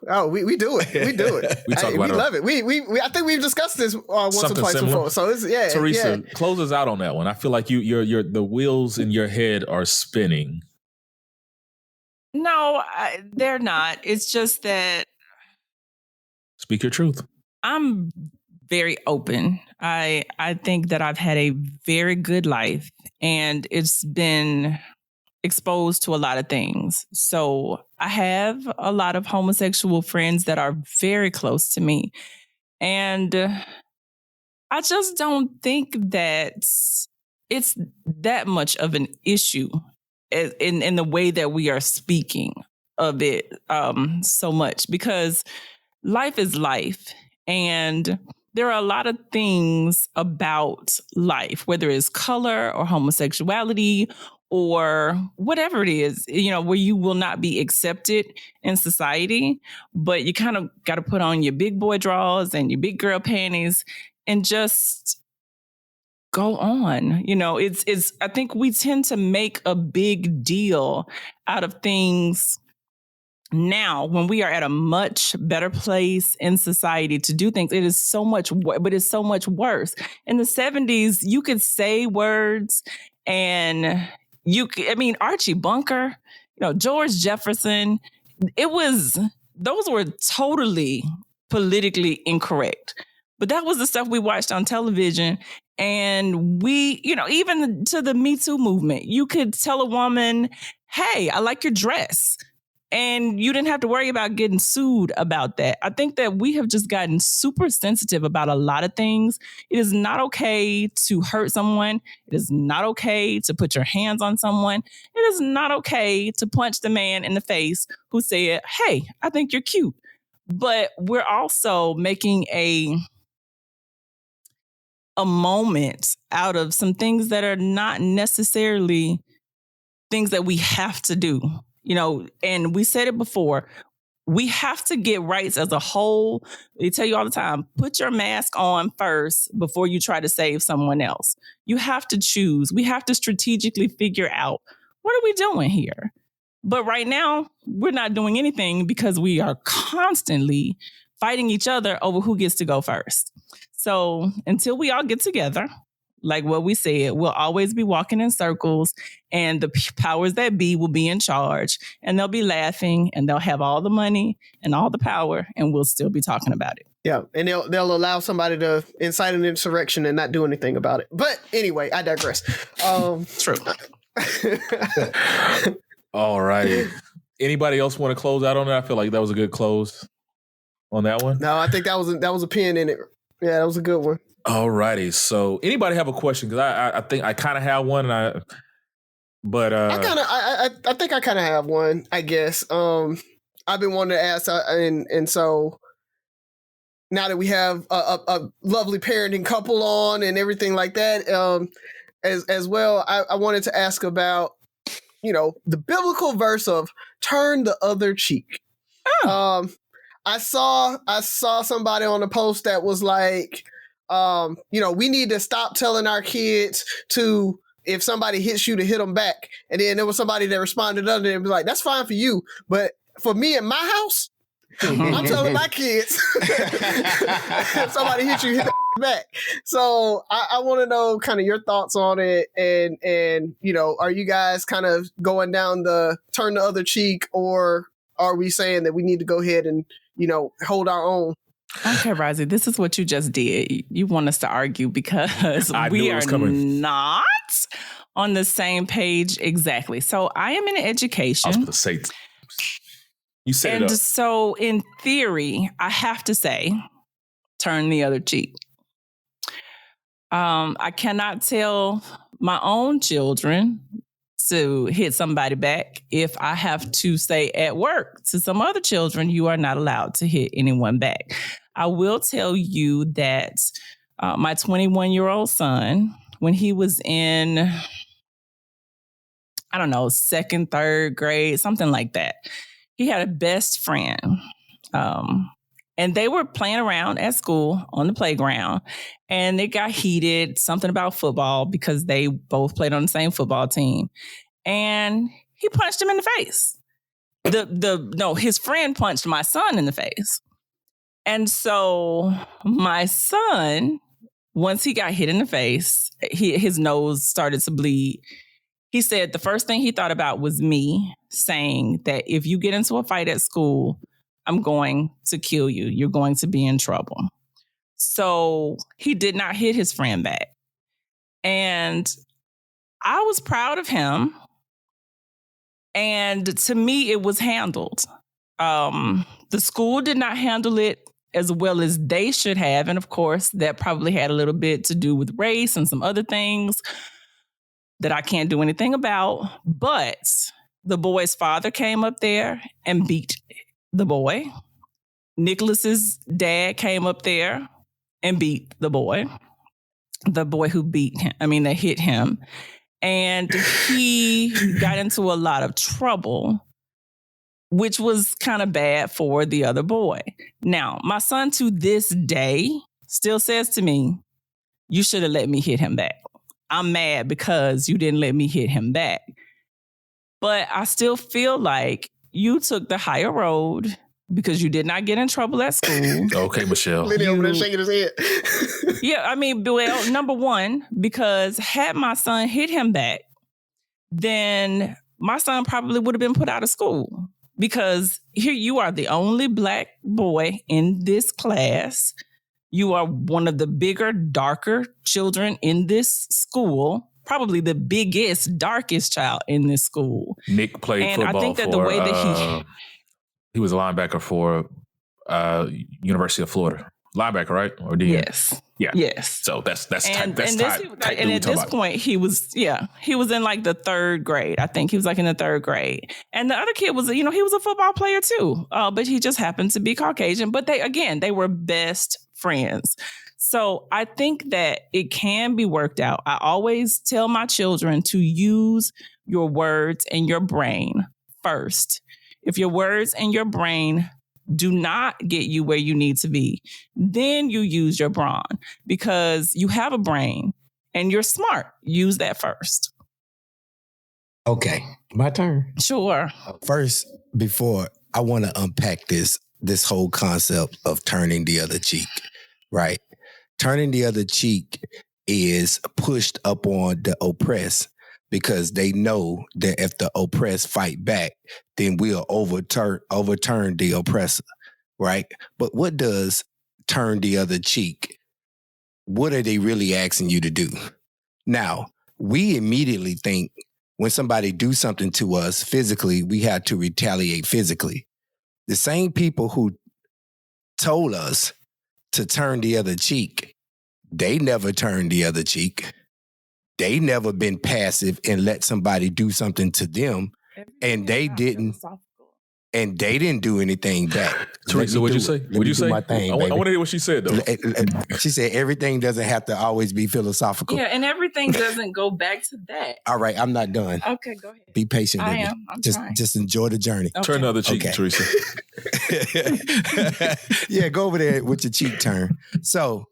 Oh, we do it. We do it. We talk about it. We love it. We I think we've discussed this once or twice before. So it's Theresa, close us out on that one. I feel like you're the wheels in your head are spinning. No, they're not. It's just that. Speak your truth. I'm very open. I think that I've had a very good life, and it's been exposed to a lot of things. So I have a lot of homosexual friends that are very close to me. And I just don't think that it's that much of an issue in the way that we are speaking of it so much, because life is life. And there are a lot of things about life, whether it's color or homosexuality or whatever it is, where you will not be accepted in society, but you kind of got to put on your big boy drawers and your big girl panties and just go on. It's I think we tend to make a big deal out of things now, when we are at a much better place in society to do things. It is so much, but it's so much worse. In the 70s, you could say words and Archie Bunker, George Jefferson, those were totally politically incorrect. But that was the stuff we watched on television. And we, even to the Me Too movement, you could tell a woman, hey, I like your dress. And you didn't have to worry about getting sued about that. I think that we have just gotten super sensitive about a lot of things. It is not okay to hurt someone. It is not okay to put your hands on someone. It is not okay to punch the man in the face who said, hey, I think you're cute. But we're also making a moment out of some things that are not necessarily things that we have to do. And we said it before, we have to get rights as a whole. They tell you all the time, put your mask on first before you try to save someone else. You have to choose. We have to strategically figure out, what are we doing here? But right now, we're not doing anything because we are constantly fighting each other over who gets to go first. So until we all get together, like what we said, we'll always be walking in circles, and the powers that be will be in charge, and they'll be laughing, and they'll have all the money and all the power, and we'll still be talking about it. Yeah, and they'll allow somebody to incite an insurrection and not do anything about it. But anyway, I digress. True. All righty. Anybody else want to close out on that? I feel like that was a good close on that one. No, I think that was a pin in it. Yeah, that was a good one. All righty. So anybody have a question? Because I think I kind of have one, I think I kind of have one, I guess. I've been wanting to ask, and so now that we have a lovely parenting couple on and everything like that, as well, I wanted to ask about, the biblical verse of turn the other cheek. Oh. I saw somebody on a post that was like, we need to stop telling our kids to, if somebody hits you, to hit them back. And then there was somebody that responded under and was like, that's fine for you. But for me in my house, I'm telling my kids, if somebody hits you, hit them back. So I want to know kind of your thoughts on it. And, are you guys kind of going down the turn the other cheek, or are we saying that we need to go ahead and, hold our own? Okay, Razi, this is what you just did. You want us to argue because we are not on the same page exactly. So I am in education. I was going to say, you set it up. And so in theory, I have to say, turn the other cheek. I cannot tell my own children to hit somebody back if I have to say at work to some other children, you are not allowed to hit anyone back. I will tell you that my 21-year-old son, when he was in, I don't know, second, third grade, something like that, he had a best friend. And they were playing around at school on the playground, and it got heated, something about football, because they both played on the same football team. And he punched him in the face. His friend punched my son in the face. And so my son, once he got hit in the face, his nose started to bleed. He said the first thing he thought about was me saying that if you get into a fight at school, I'm going to kill you. You're going to be in trouble. So he did not hit his friend back. And I was proud of him. And to me, it was handled. The school did not handle it as well as they should have. And of course, that probably had a little bit to do with race and some other things that I can't do anything about. But the boy's father came up there and beat the boy. Nicholas's dad came up there and beat the boy who that hit him. And he got into a lot of trouble, which was kind of bad for the other boy. Now, my son to this day still says to me, you should have let me hit him back. I'm mad because you didn't let me hit him back. But I still feel like you took the higher road because you did not get in trouble at school. Okay, Michelle. Lenny over there shaking his head. Yeah, number one, because had my son hit him back, then my son probably would have been put out of school. Because here you are, the only black boy in this class. You are one of the bigger, darker children in this school. Probably the biggest, darkest child in this school. Nick played football. I think that the way that he was a linebacker for University of Florida. Linebacker, right? Or DN? Yes. Yeah. Yes. So that's and at this point, he was in like the third grade. I think he was like in the third grade. And the other kid was, he was a football player too. But he just happened to be Caucasian. But they were best friends. So I think that it can be worked out. I always tell my children to use your words and your brain first. If your words and your brain do not get you where you need to be, then you use your brawn, because you have a brain and you're smart. Use that first. Okay, my turn. Sure. First, before I want to unpack this whole concept of turning the other cheek, right? Turning the other cheek is pushed up on the oppressed, because they know that if the oppressed fight back, then we'll overturn the oppressor, right? But what does turn the other cheek? What are they really asking you to do? Now, we immediately think when somebody do something to us physically, we have to retaliate physically. The same people who told us to turn the other cheek, they never turned the other cheek. They never been passive and let somebody do something to them, and they didn't do anything back. Theresa, what'd you say? What'd you say? My thing, I want to hear what she said, though. She said everything doesn't have to always be philosophical. Yeah, and everything doesn't go back to that. All right, I'm not done. Okay, go ahead. Be patient with me. I'm just enjoy the journey. Okay. Turn the other cheek, Theresa. Yeah, go over there with your cheek turn. So,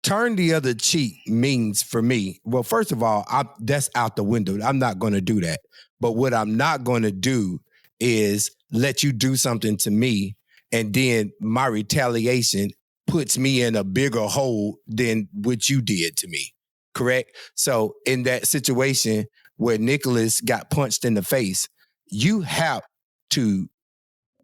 turn the other cheek means for me, well, first of all, that's out the window. I'm not going to do that. But what I'm not going to do is let you do something to me, and then my retaliation puts me in a bigger hole than what you did to me. Correct? So in that situation where Nicholas got punched in the face, you have to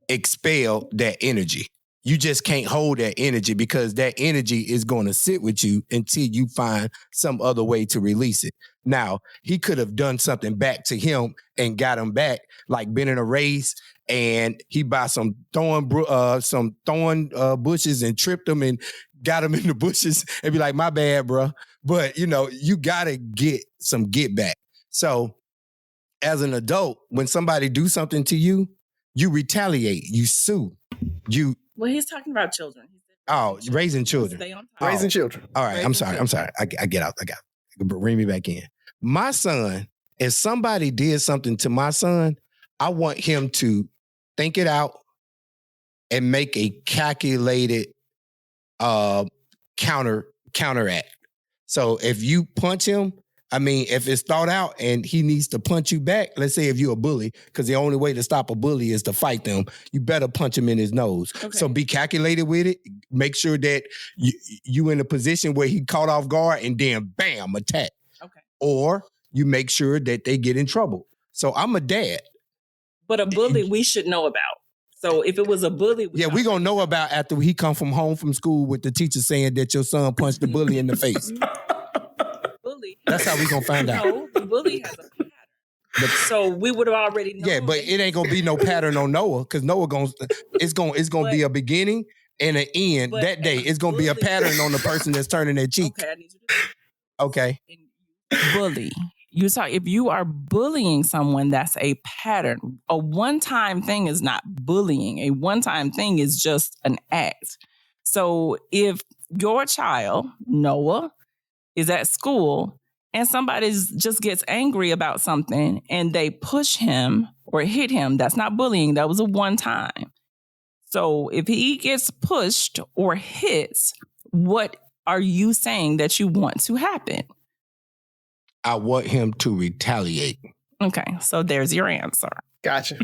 expel that energy. You just can't hold that energy, because that energy is going to sit with you until you find some other way to release it. Now, he could have done something back to him and got him back, like been in a race and he bought some thorn bushes and tripped him and got him in the bushes and be like, my bad, bro. But, you got to get some get back. So as an adult, when somebody do something to you, you retaliate, you sue, Well, he's talking about children. Raising children. Raising children. All right, I'm sorry. I get out. Bring me back in. My son, if somebody did something to my son, I want him to think it out and make a calculated counteract. So if you punch him, if it's thought out and he needs to punch you back, let's say if you're a bully, because the only way to stop a bully is to fight them, you better punch him in his nose. Okay. So be calculated with it. Make sure that you in a position where he caught off guard and then bam, attack. Okay. Or you make sure that they get in trouble. So I'm a dad. But a bully we should know about. So if it was a bully... we're going to know about after he come home from school with the teacher saying that your son punched the bully in the face. That's how we gonna find out. No, the bully has a pattern. So we would have already known. Yeah, but it ain't gonna be no pattern on Noah, because Noah it's gonna be a beginning and an end that day. It's gonna be a pattern on the person that's turning their cheek. Okay, I need you to do that. Okay. Bully. If you are bullying someone, that's a pattern. A one-time thing is not bullying. A one-time thing is just an act. So if your child, Noah, is at school and somebody just gets angry about something and they push him or hit him, that's not bullying. That was a one time. So if he gets pushed or hits, what are you saying that you want to happen? I want him to retaliate. Okay, so there's your answer. Gotcha.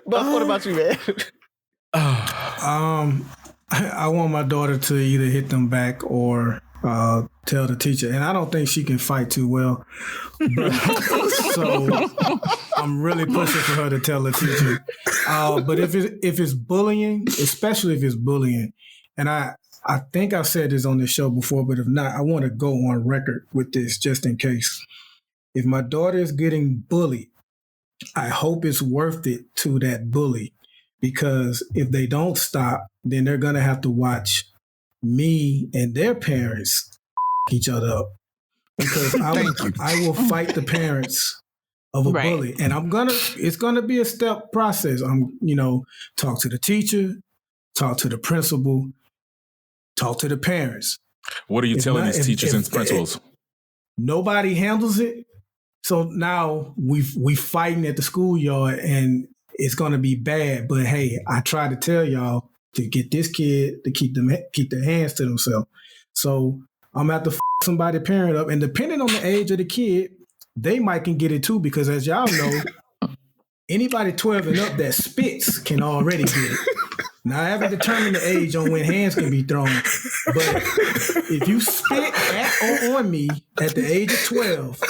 But what about you, man? I want my daughter to either hit them back or tell the teacher. And I don't think she can fight too well. So I'm really pushing for her to tell the teacher But if it's bullying, especially if it's bullying, and I think I've said this on this show before, but if not, I want to go on record with this just in case. If my daughter is getting bullied, I hope it's worth it to that bully, because if they don't stop, then they're going to have to watch me and their parents each other up. Because I will fight the parents of a bully. And it's going to be a step process. Talk to the teacher, talk to the principal, talk to the parents. What are you telling these teachers and principals? Nobody handles it. So now we fighting at the schoolyard, and it's going to be bad. But hey, I try to tell y'all to get this kid to keep their hands to themselves. So I'm going to have to somebody parent up. And depending on the age of the kid, they might can get it too, because as y'all know, anybody 12 and up that spits can already get it. Now, I haven't determined the age on when hands can be thrown, but if you spit at or on me at the age of 12,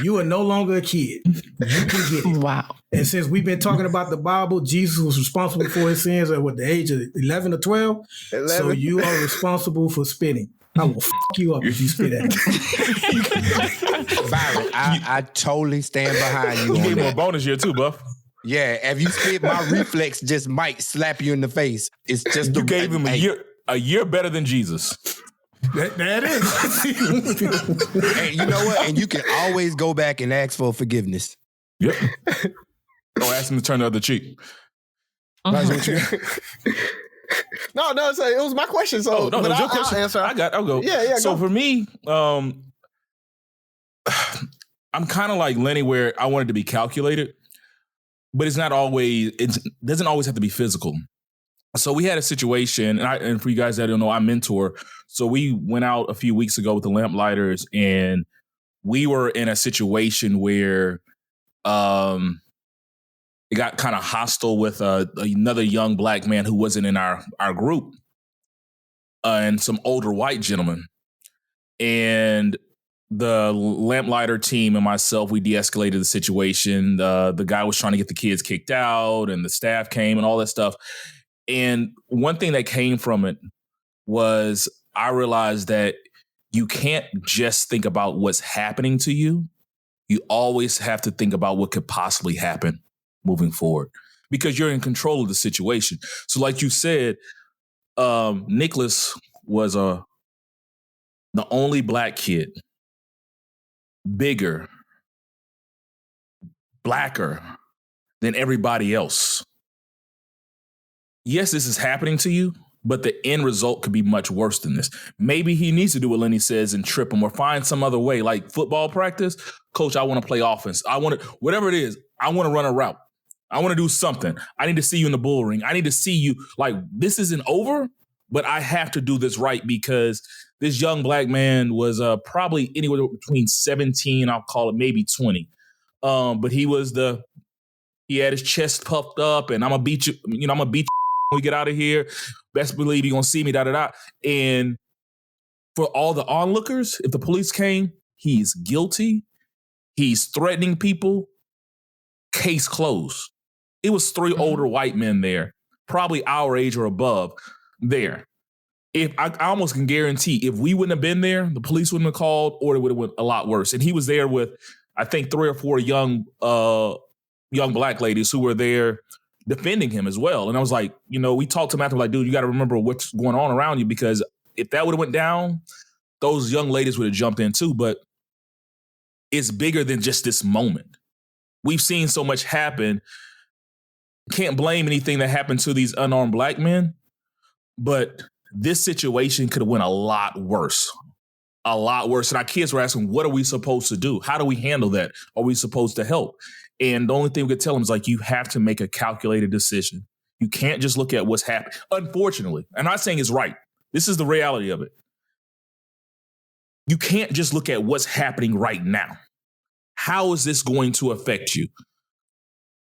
you are no longer a kid. You can get it. Wow. And since we've been talking about the Bible, Jesus was responsible for his sins at the age of 11 or 12. 11. So you are responsible for spitting. I will you up if you spit at me. Byron, I totally stand behind you. You gave him a bonus year too, Buff. Yeah, if you spit, my reflex just might slap you in the face. It's just you gave him a year better than Jesus. That is. Hey, you know what? And you can always go back and ask for forgiveness. Yep. Or ask him to turn the other cheek. No, it was my question. So, no, your question. I'll answer. I'll go. Yeah. So for me, I'm kind of like Lenny, where I wanted to be calculated, but it's not always. It doesn't always have to be physical. So we had a situation, and for you guys that don't know, I mentor. So we went out a few weeks ago with the Lamplighters, and we were in a situation where it got kind of hostile with another young black man who wasn't in our group, and some older white gentlemen. And the Lamplighter team and myself, we de-escalated the situation. The guy was trying to get the kids kicked out, and the staff came and all that stuff. And one thing that came from it was I realized that you can't just think about what's happening to you. You always have to think about what could possibly happen moving forward, because you're in control of the situation. So like you said, Nicholas was the only black kid, bigger, blacker than everybody else. Yes, this is happening to you, but the end result could be much worse than this. Maybe he needs to do what Lenny says and trip him, or find some other way, like football practice. Coach, I want to play offense. I want to, whatever it is, I want to run a route. I want to do something. I need to see you in the bull ring. I need to see you, like, this isn't over, but I have to do this right, because this young black man was probably anywhere between 17, I'll call it maybe 20. But he had his chest puffed up, and I'm going to beat you, I'm going to beat you when we get out of here. Best believe you're going to see me, da-da-da. And for all the onlookers, if the police came, he's guilty. He's threatening people. Case closed. It was 3 older white men there, probably our age or above there. If I almost can guarantee, if we wouldn't have been there, the police wouldn't have called, or it would have went a lot worse. And he was there with, I think, 3 or 4 young black ladies who were there defending him as well. And I was like, we talked to him after, like, dude, you got to remember what's going on around you, because if that would have went down, those young ladies would have jumped in too. But it's bigger than just this moment. We've seen so much happen. Can't blame anything that happened to these unarmed black men, but this situation could have went a lot worse. A lot worse. And our kids were asking, what are we supposed to do? How do we handle that? Are we supposed to help? And the only thing we could tell them is, like, you have to make a calculated decision. You can't just look at what's happening. Unfortunately, I'm not saying it's right. This is the reality of it. You can't just look at what's happening right now. How is this going to affect you?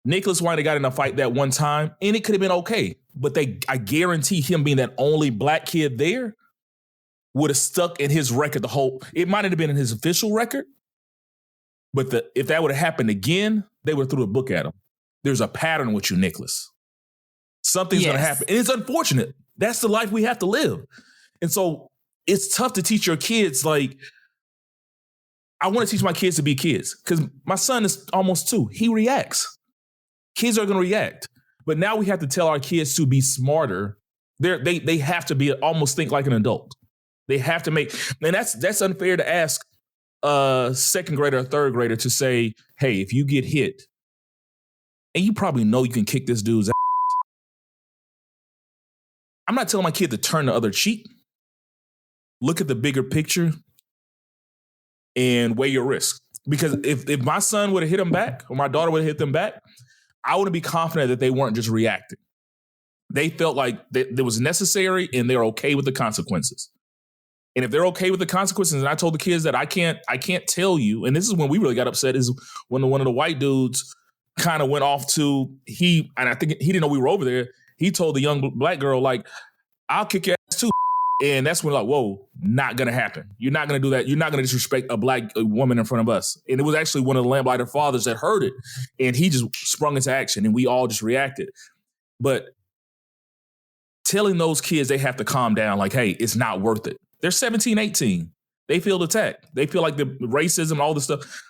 Nicholas Wilder got in a fight that one time, and it could have been okay. But I guarantee him being that only black kid there would have stuck in his record it might have been in his official record, but if that would have happened again, they would have threw a book at him. there's a pattern with you, Nicholas. Something's going to happen. And it's unfortunate. That's the life we have to live. And so it's tough to teach your kids, like, I want to teach my kids to be kids because my son is almost 2. He reacts. Kids are going to react. But now we have to tell our kids to be smarter. They have to be almost think like an adult. They have to make, and that's unfair to ask a second grader or third grader to say, hey, if you get hit, and you probably know you can kick this dude's ass. I'm not telling my kid to turn the other cheek. Look at the bigger picture and weigh your risk. Because if my son would have hit him back or my daughter would have hit them back, I would be confident that they weren't just reacting. They felt like it was necessary and they're okay with the consequences. And if they're okay with the consequences, and I told the kids that I can't tell you, and this is when we really got upset, is when one of the white dudes kind of went off to, and I think he didn't know we were over there. He told the young black girl, like, I'll kick your ass too. And that's when, like, whoa, not going to happen. You're not going to do that. You're not going to disrespect a black woman in front of us. And it was actually one of the lamplighter fathers that heard it. And he just sprung into action and we all just reacted. But telling those kids they have to calm down, like, hey, it's not worth it. They're 17, 18. They feel attacked. They feel like the racism, all this stuff.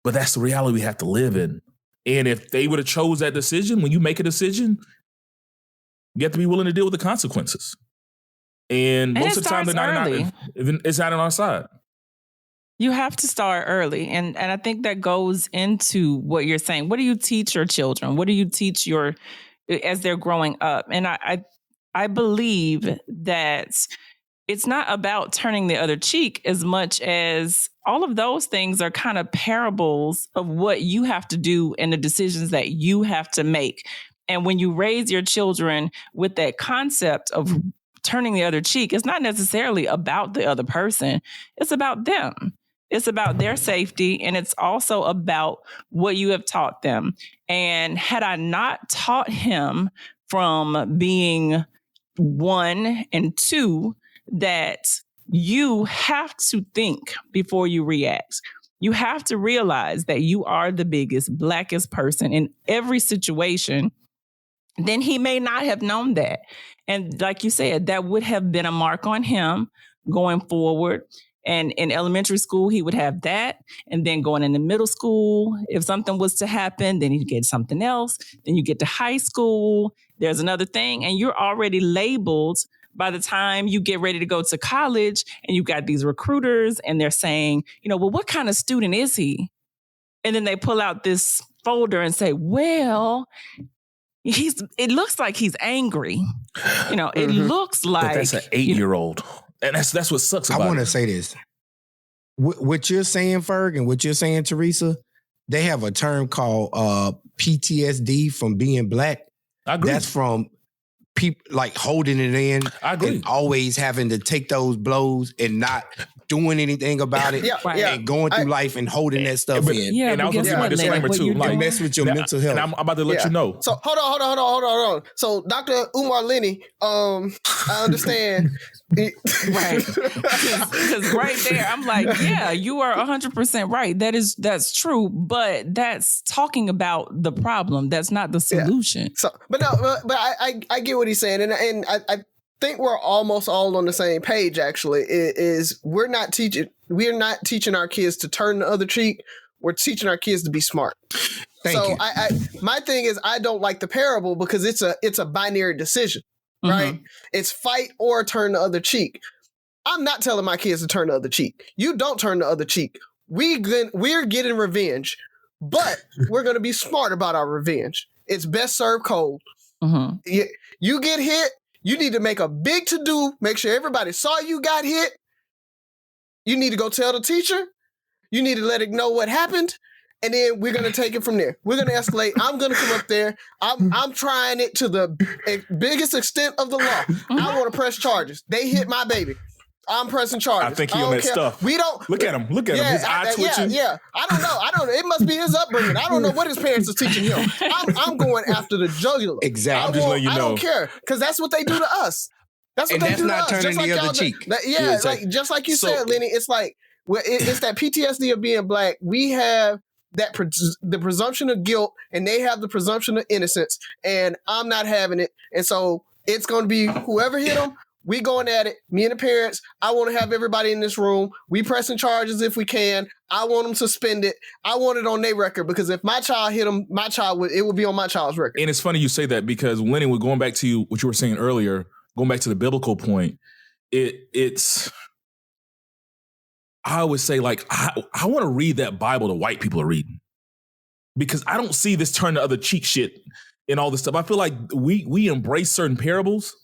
But that's the reality we have to live in. And if they would have chose that decision, when you make a decision, you have to be willing to deal with the consequences. And most of the time, it's not on our side. You have to start early. And I think that goes into what you're saying. What do you teach your children? What do you teach as they're growing up? And I believe that it's not about turning the other cheek as much as all of those things are kind of parables of what you have to do and the decisions that you have to make. And when you raise your children with that concept of turning the other cheek, it's not necessarily about the other person. It's about them. It's about their safety. And it's also about what you have taught them. And had I not taught him from being 1 and 2, that you have to think before you react. You have to realize that you are the biggest, blackest person in every situation. Then he may not have known that. And like you said, that would have been a mark on him going forward. And in elementary school, he would have that. And then going into middle school, if something was to happen, then he'd get something else. Then you get to high school, there's another thing. And you're already labeled by the time you get ready to go to college and you got these recruiters and they're saying, well, what kind of student is he? And then they pull out this folder and say, well, it looks like he's angry. It looks like. But that's an 8-year-old. And that's what sucks about it. I want to say this. What you're saying, Ferg, and what you're saying, Theresa, they have a term called PTSD from being black. I agree. That's from people like holding it in. I agree. And always having to take those blows and not doing anything about it. And going through life and holding that stuff in. Yeah, and I was going to say my disclaimer too. Like, mess with your mental health. And I'm about to let you know. So hold on. So Dr. Umar Lenny, I understand. Right. Because right there, I'm like, yeah, you are 100% right. That's true. But that's talking about the problem. That's not the solution. Yeah. So, but I get what he's saying. And I think we're almost all on the same page, actually, is we're not teaching our kids to turn the other cheek. We're teaching our kids to be smart. Thank you. My thing is, I don't like the parable because it's a binary decision. Right? Mm-hmm. It's fight or turn the other cheek. I'm not telling my kids to turn the other cheek. You don't turn the other cheek. We're getting revenge, but we're going to be smart about our revenge. It's best served cold. Mm-hmm. You get hit, you need to make a big to-do, make sure everybody saw you got hit. You need to go tell the teacher. You need to let it know what happened. And then we're going to take it from there. We're going to escalate. I'm going to come up there. I'm trying it to the biggest extent of the law. I want to press charges. They hit my baby. I'm pressing charges. I think he on that stuff. We don't look at him. Look at him. His eye twitching. Yeah. I don't know. It must be his upbringing. I don't know what his parents are teaching him. I'm going after the jugular. Exactly. I'm just letting you know. I don't care because that's what they do to us. That's what they do to us. Turning the other cheek. Just like you said, Lenny. It's like it's that PTSD of being black. We have the presumption of guilt, and they have the presumption of innocence, and I'm not having it. And so it's going to be whoever hit them. We going at it. Me and the parents. I want to have everybody in this room. We pressing charges if we can. I want them suspended. I want it on their record, because if my child hit them, it will be on my child's record. And it's funny you say that, because Lenny, we're going back to what you were saying earlier, going back to the biblical point. It's. I always say, like, I want to read that Bible the white people are reading, because I don't see this turn the other cheek shit and all this stuff. I feel like we embrace certain parables.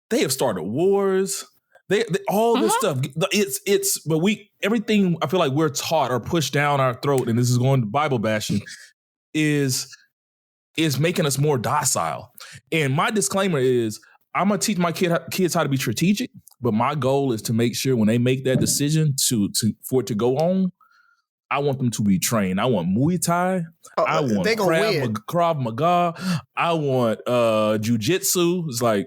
They have started wars. They all this stuff. But everything I feel like we're taught or pushed down our throat, and this is going to Bible bashing, is making us more docile. And my disclaimer is, I'm gonna teach my kids how to be strategic, but my goal is to make sure when they make that decision for it to go on, I want them to be trained. I want Muay Thai. I want Krav Maga. I want Jiu-Jitsu. It's like,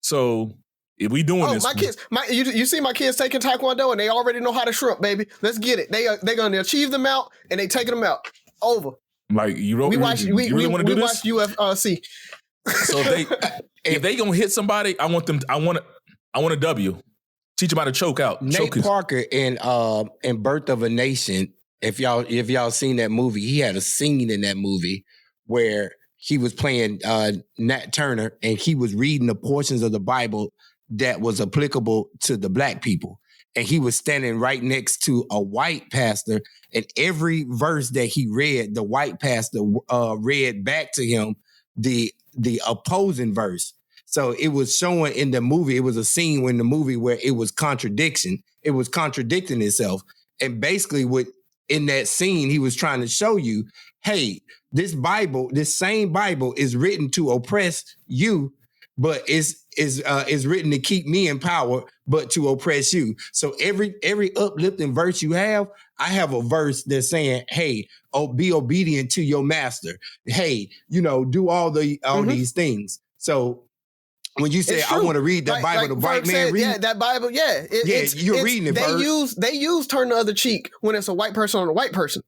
so if we doing this, my kids, you see my kids taking Taekwondo, and they already know how to shrimp, baby. Let's get it. They're gonna achieve them out, and they taking them out. Over. Like you really want to do this? We watch UFC. So if they gonna hit somebody, I want a W. Teach them how to choke out. Nate Parker in Birth of a Nation. If y'all seen that movie, he had a scene in that movie where he was playing Nat Turner, and he was reading the portions of the Bible that was applicable to the black people. And he was standing right next to a white pastor, and every verse that he read, the white pastor read back to him the opposing verse. So it was showing in the movie, it was a scene in the movie where it was contradiction. It was contradicting itself. And basically in that scene, he was trying to show you, hey, this same Bible is written to oppress you, but is written to keep me in power, but to oppress you. So every uplifting verse you have, I have a verse that's saying, hey, be obedient to your master. Hey, do all these things. So when you say I want to read that Bible, the white man read, that Bible, you're reading it. They use turn the other cheek when it's a white person on a white person.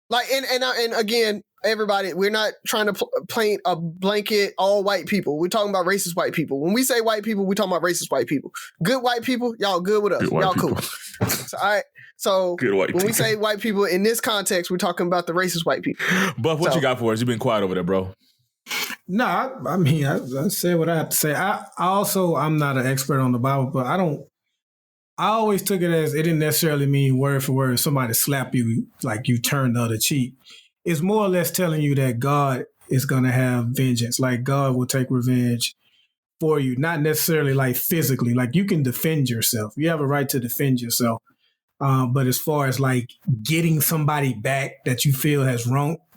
Like, and again, everybody, we're not trying to paint a blanket all white people. We're talking about racist white people. When we say white people, we're talking about racist white people. Good white people, y'all good with us. Y'all cool. So, all right. So when we say white people in this context, we're talking about the racist white people. Buff, what you got for us? You've been quiet over there, bro. No, I said what I have to say. I'm not an expert on the Bible, but I always took it as it didn't necessarily mean word for word somebody slap you like you turn the other cheek. It's more or less telling you that God is going to have vengeance. Like God will take revenge for you, not necessarily like physically. Like you can defend yourself. You have a right to defend yourself. But as far as like getting somebody back that you feel has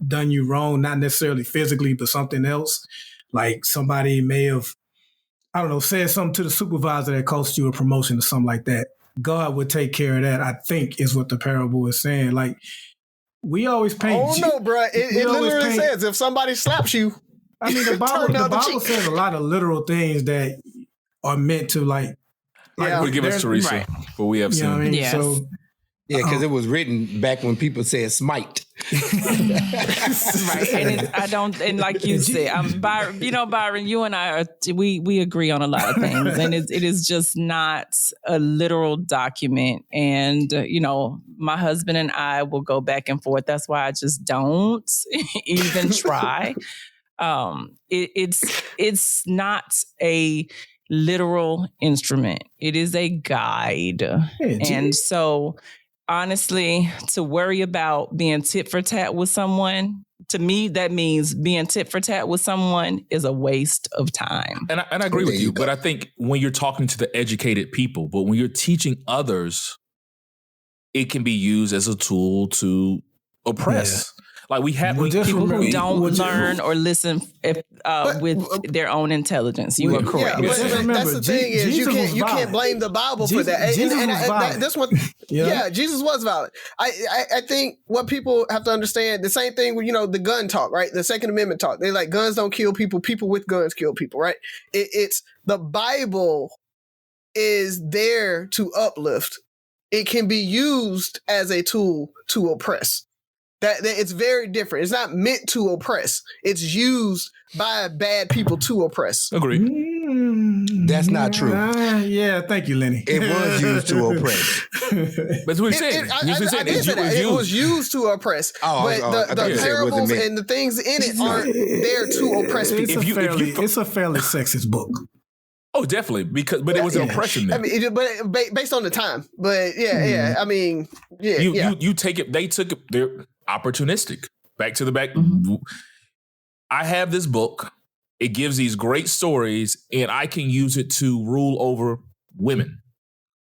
done you wrong, not necessarily physically, but something else, like somebody may have, I don't know, said something to the supervisor that cost you a promotion or something like that. God would take care of that, I think, is what the parable is saying. Like, we always paint. Oh, no, bro. It literally says if somebody slaps you. I mean, the Bible says a lot of literal things that are meant to, like we'll give us Theresa, but we have seen. I mean? Yes. So, because it was written back when people said smite. Right. And like you said, Byron, you and I we agree on a lot of things, and it is just not a literal document. And my husband and I will go back and forth. That's why I just don't even try. It's not a literal instrument. It is a guide. And so honestly, to worry about being tit for tat with someone, to me, that means being tit for tat with someone is a waste of time. And I agree with you, but I think when you're talking to the educated people, but when you're teaching others, it can be used as a tool to oppress. Yeah. Like we have people who don't learn or listen with their own intelligence. You are correct. Yeah, but that's the thing is you can't blame the Bible for that. Jesus was violent. I think what people have to understand, the same thing with the gun talk, right? The Second Amendment talk. They like guns don't kill people. People with guns kill people, right? It's the Bible is there to uplift. It can be used as a tool to oppress. That it's very different. It's not meant to oppress. It's used by bad people to oppress. Agreed. That's not true. Yeah, thank you, Lenny. It was used to oppress. That's what he said. It was used to oppress. But the parables and the things in it aren't there to oppress people. It's a fairly sexist book. Oh, definitely, but it was an oppression then. I mean, but based on the time. But yeah. I mean, you take it. They took it. They're opportunistic. Back to the back. Mm-hmm. I have this book. It gives these great stories, and I can use it to rule over women.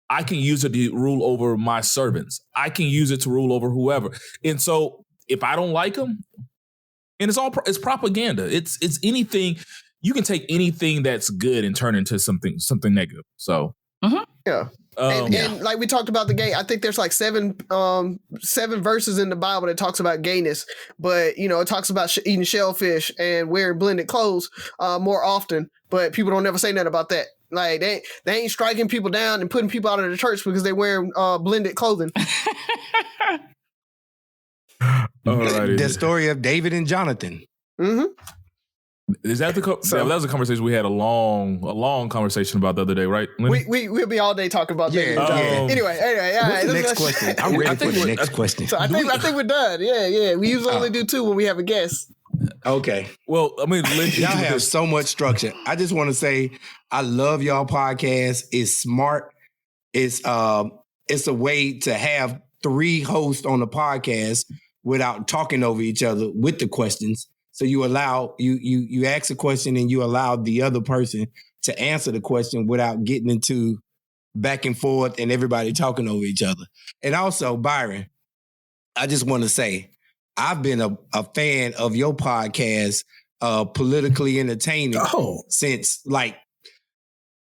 I can use it to rule over my servants. I can use it to rule over whoever. And so, if I don't like them, and it's propaganda. It's anything. You can take anything that's good and turn into something negative. So yeah. And like we talked about the gay, I think there's like seven verses in the Bible that talks about gayness, but it talks about eating shellfish and wearing blended clothes more often, but people don't never say nothing about that. Like they ain't striking people down and putting people out of the church because they're wearing blended clothing. The story of David and Jonathan. Mm-hmm. Is that that was a conversation we had a long conversation about the other day, right? Lenny? We'll be all day talking about that. Anyway, what's the next question? I'm ready for the next question. So I think we're done. Yeah. We usually only do 2 when we have a guest. Okay. Well, I mean, y'all have so much structure. I just want to say I love y'all podcast. It's smart. It's a way to have 3 hosts on the podcast without talking over each other with the questions. So you allow you ask a question and you allow the other person to answer the question without getting into back and forth and everybody talking over each other. And also, Byron, I just want to say, I've been a fan of your podcast, Politically Entertaining, since like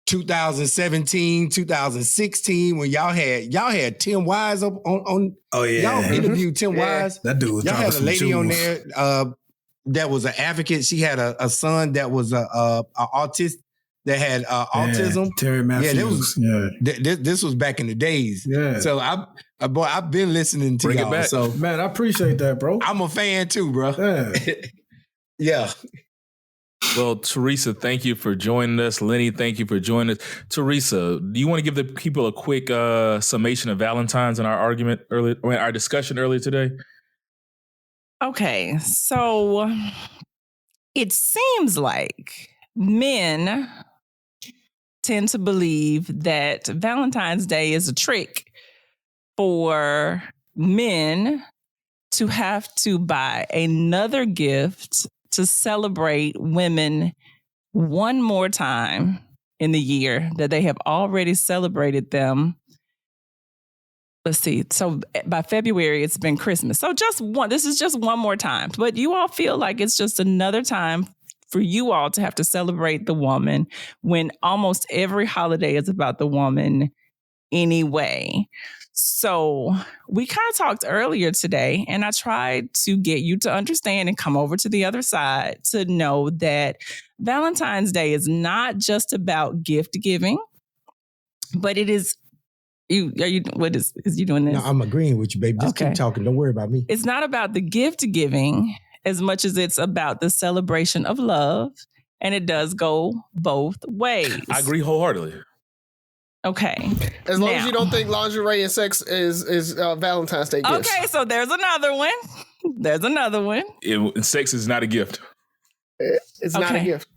2017, 2016, when y'all had Tim Wise up on. Oh yeah, y'all interviewed Tim Wise. That dude was y'all had a lady on there. That was an advocate. She had a son that was a autist that had autism. Terry Matthews. This was back in the days. Yeah. So I've been listening to y'all. So man, I appreciate that, bro. I'm a fan too, bro. Yeah. Yeah. Well, Theresa, thank you for joining us. Lenny, thank you for joining us. Theresa, do you want to give the people a quick summation of Valentine's in our discussion earlier today? Okay, so it seems like men tend to believe that Valentine's Day is a trick for men to have to buy another gift to celebrate women one more time in the year that they have already celebrated them. Let's see. So by February, it's been Christmas. So this is just one more time. But you all feel like it's just another time for you all to have to celebrate the woman when almost every holiday is about the woman anyway. So we kind of talked earlier today, and I tried to get you to understand and come over to the other side to know that Valentine's Day is not just about gift giving, but it is. Is you doing this? No, I'm agreeing with you, baby. Just keep talking. Don't worry about me. It's not about the gift giving as much as it's about the celebration of love, and it does go both ways. I agree wholeheartedly. Okay. As long as you don't think lingerie and sex is Valentine's Day gifts. Okay, so there's another one. Sex is not a gift. It's not a gift.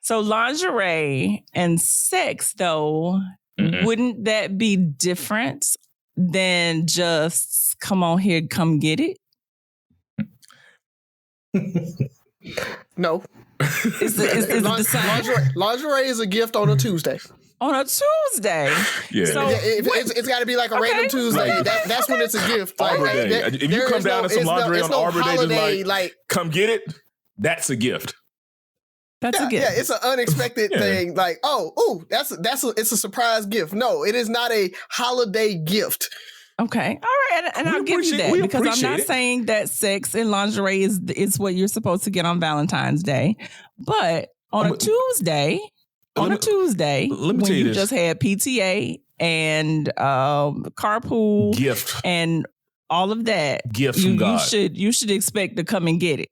So lingerie and sex, though, wouldn't that be different than just come on here, come get it? No. Is the same? Lingerie is a gift on a Tuesday. On a Tuesday. Yeah. So it's got to be like a random Tuesday. That's when it's a gift. Arbor Day. If you come down to some lingerie on Arbor Day, like, come get it, that's a gift. That's a gift. Yeah, it's an unexpected thing. Like, it's a surprise gift. No, it is not a holiday gift. Okay. All right. And I'll give you that because I'm not saying that sex and lingerie is what you're supposed to get on Valentine's Day. But on a Tuesday, when you just had PTA and carpool gift and all of that, Gifts from God. You should expect to come and get it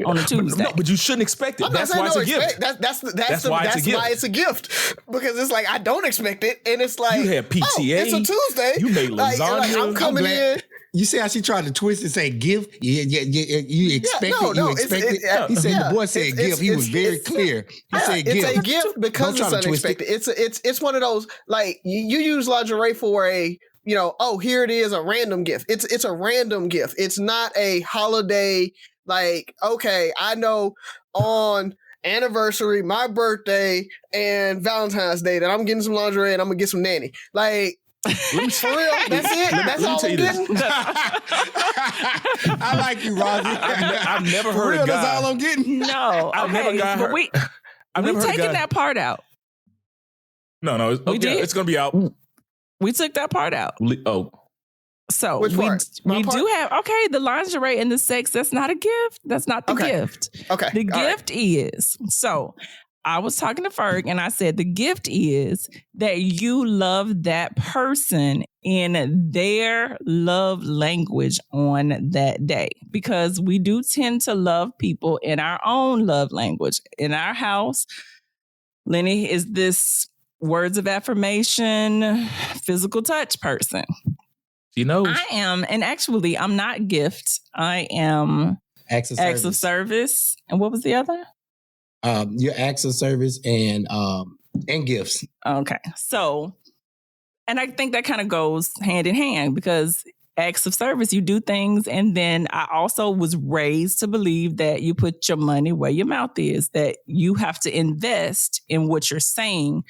on a Tuesday. But you shouldn't expect it. That's why it's a gift. That's why it's a gift. Because it's like I don't expect it, and it's like you had PTA. It's a Tuesday. You made lasagna. Like, I'm coming in. You see how she tried to twist and say gift? You expect it. You expect it. He said the boy said gift. He was very clear. He said gift. It's a gift because it's unexpected. It's one of those, like, you use lingerie for a, here it is, a random gift. It's a random gift. It's not a holiday, like, okay, I know on anniversary, my birthday, and Valentine's Day that I'm getting some lingerie and I'm gonna get some nanny. Like, for real, that's it. That's all I'm getting. I like you, Razi. I've never heard a guy. That's all I'm getting. No, I've never got her. We taking that part out. No, it's gonna be out. We took that part out. So which part? We do have the lingerie and the sex. That's not a gift. That's not the gift. Okay, the gift is so. I was talking to Ferg and I said the gift is that you love that person in their love language on that day, because we do tend to love people in our own love language. In our house, Lenny is this words of affirmation, physical touch person. You know, I am, and actually I'm not gift. I am acts of service. And what was the other? Your acts of service and gifts. Okay. So, and I think that kind of goes hand in hand, because acts of service, you do things. And then I also was raised to believe that you put your money where your mouth is, that you have to invest in what you're saying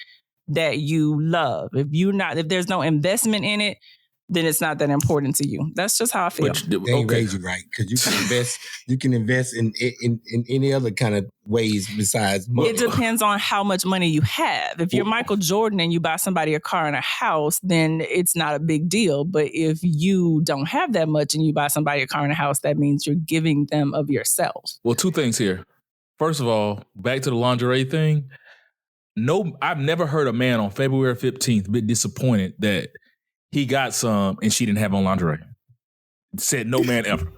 that you love. If there's no investment in it, then it's not that important to you. That's just how I feel. They ain't raise you right, because you can invest in any other kind of ways besides money. It depends on how much money you have. If you're Michael Jordan and you buy somebody a car and a house, then it's not a big deal. But if you don't have that much and you buy somebody a car and a house, that means you're giving them of yourself. Well, two things here. First of all, back to the lingerie thing. No, I've never heard a man on February 15th be disappointed that he got some and she didn't have on lingerie. Said no man ever.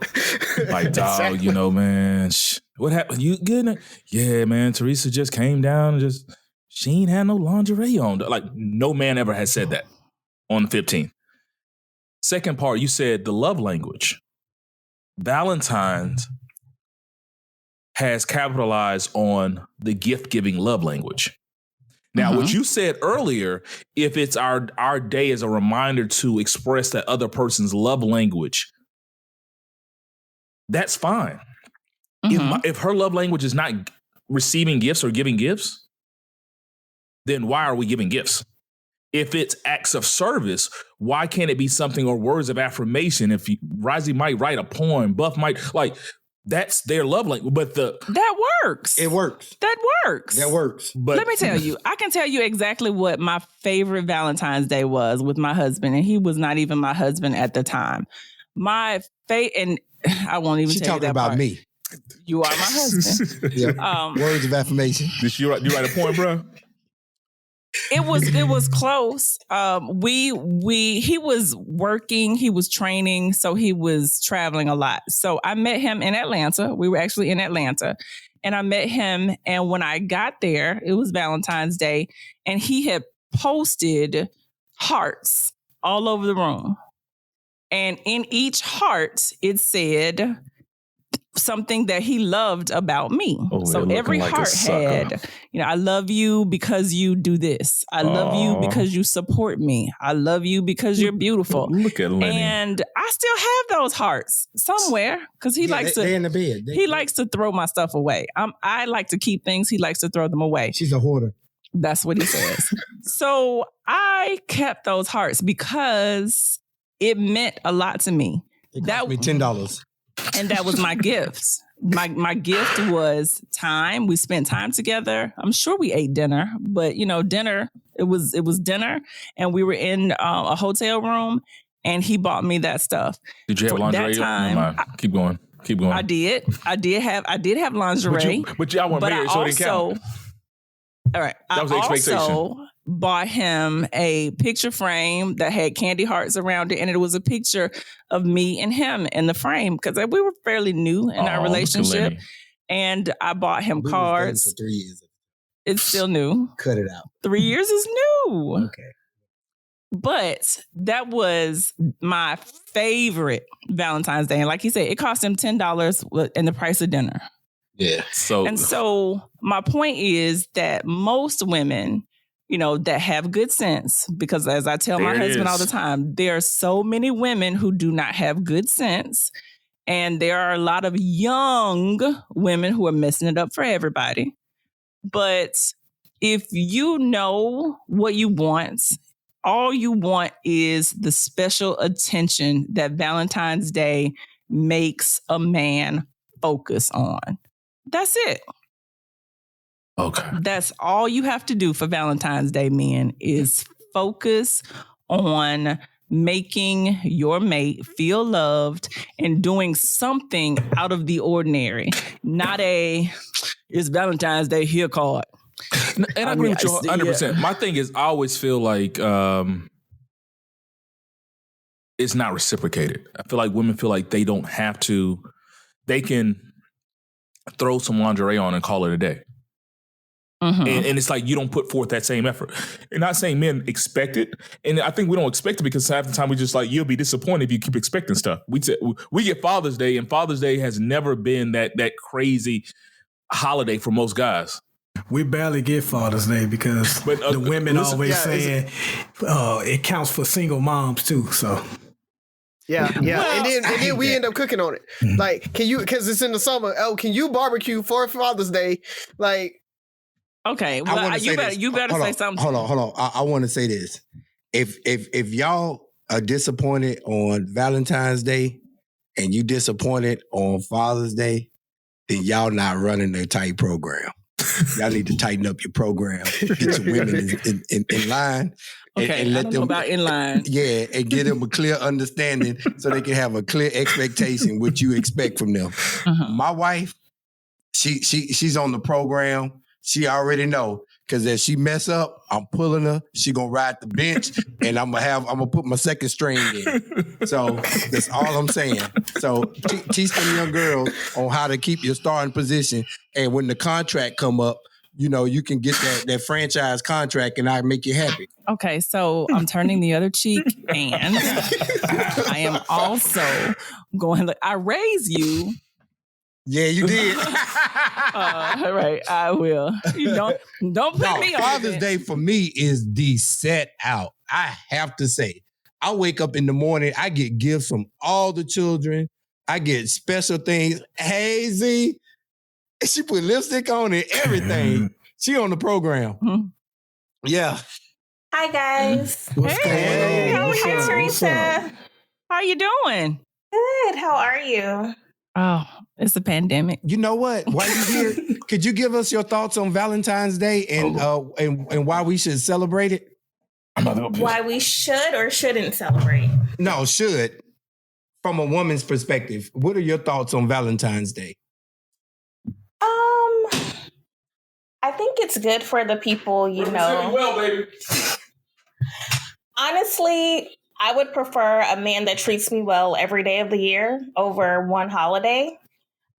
Like, dog, exactly. Man, what happened? You good? Yeah, man, Theresa just came down and she ain't had no lingerie on. Like, no man ever has said that on the 15th. Second part, you said the love language. Valentine's has capitalized on the gift-giving love language. Now, what you said earlier, if it's our day as a reminder to express that other person's love language, that's fine. If her love language is not receiving gifts or giving gifts, then why are we giving gifts? If it's acts of service, why can't it be something or words of affirmation? If Razi might write a poem, Buff might, like, that's their love language. But that works. It works. That works. That works. But let me tell you, I can tell you exactly what my favorite Valentine's Day was with my husband, and he was not even my husband at the time. And I won't even tell you that about part. me. You are my husband. Yeah. Words of affirmation. Did you write a poem, bro? It was close. He was working, he was training, so he was traveling a lot. So I met him in Atlanta. We were actually in Atlanta, and I met him. And when I got there, it was Valentine's Day, and he had posted hearts all over the room. And in each heart, it said something that he loved about me. So every heart had, I love you because you do this. I love you because you support me. I love you because you're beautiful. Look at Lenny. And I still have those hearts somewhere, because he likes to. They're in the bed. He likes to throw my stuff away. I like to keep things. He likes to throw them away. She's a hoarder. That's what he says. So I kept those hearts because it meant a lot to me. It cost me $10. And that was my gift. My gift was time. We spent time together. I'm sure we ate dinner, but dinner, it was dinner, and we were in a hotel room, and he bought me that stuff. Did you have lingerie? That time, keep going. I did have lingerie. But y'all weren't married, so it didn't count. All right. That was the expectation. bought him a picture frame that had candy hearts around it, and it was a picture of me and him in the frame because we were fairly new in our relationship. And I bought him cards. For 3 years. It's still new. Cut it out. 3 years is new. Okay. But that was my favorite Valentine's Day. And like you said, it cost him $10 in the price of dinner. Yeah. So my point is that most women, that have good sense, because as I tell my husband all the time, there are so many women who do not have good sense. And there are a lot of young women who are messing it up for everybody. But if you know what you want, all you want is the special attention that Valentine's Day makes a man focus on. That's it. Okay. That's all you have to do for Valentine's Day, men, is focus on making your mate feel loved and doing something out of the ordinary, not it's Valentine's Day here card. And I agree with you 100%. My thing is, I always feel like it's not reciprocated. I feel like women feel like they don't have to. They can throw some lingerie on and call it a day. Mm-hmm. And it's like you don't put forth that same effort. And not saying men expect it. And I think we don't expect it because half the time we just like, you'll be disappointed if you keep expecting stuff. We get Father's Day, and Father's Day has never been that crazy holiday for most guys. We barely get Father's Day because the women always saying it counts for single moms too. So yeah. Well, and then we end up cooking on it. Like, can you? Because it's in the summer. Oh, can you barbecue for Father's Day? Like, okay. Well, you better say something. Hold on. I want to say this. If y'all are disappointed on Valentine's Day and you disappointed on Father's Day, then y'all not running their tight program. Y'all need to tighten up your program. Get your women in line. Okay, and let I don't them know about in line. Yeah, and give them a clear understanding so they can have a clear expectation what you expect from them. Uh-huh. My wife, she's on the program. She already know because if she mess up, I'm pulling her. She gonna ride the bench, and I'm gonna put my second string in. So that's all I'm saying. So teach them young girls on how to keep your starting position, and when the contract come up, you can get that franchise contract, and I make you happy. Okay, so I'm turning the other cheek, and I am also going. I raise you. Yeah, you did. All right, I will. You don't put me on. Father's Day for me is the set out. I have to say, I wake up in the morning, I get gifts from all the children. I get special things. Hey, Z, she put lipstick on it, everything. She on the program. Mm-hmm. Yeah. Hi, guys. What's going on? Hi, Theresa. How you doing? Good. How are you? Oh, it's a pandemic. You know what? While you here, could you give us your thoughts on Valentine's Day and why we should celebrate it? Why we should or shouldn't celebrate? No, should. From a woman's perspective, what are your thoughts on Valentine's Day? I think it's good for the people, Well, baby. Honestly, I would prefer a man that treats me well every day of the year over one holiday.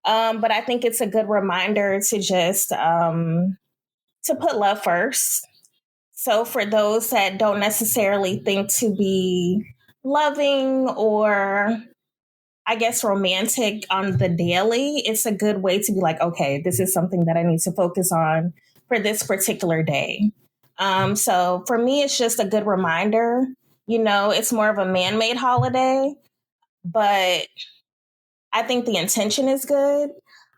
But I think it's a good reminder to just to put love first. So for those that don't necessarily think to be loving or, I guess, romantic on the daily, it's a good way to be like, okay, this is something that I need to focus on for this particular day. So for me, it's just a good reminder. It's more of a man-made holiday, but I think the intention is good.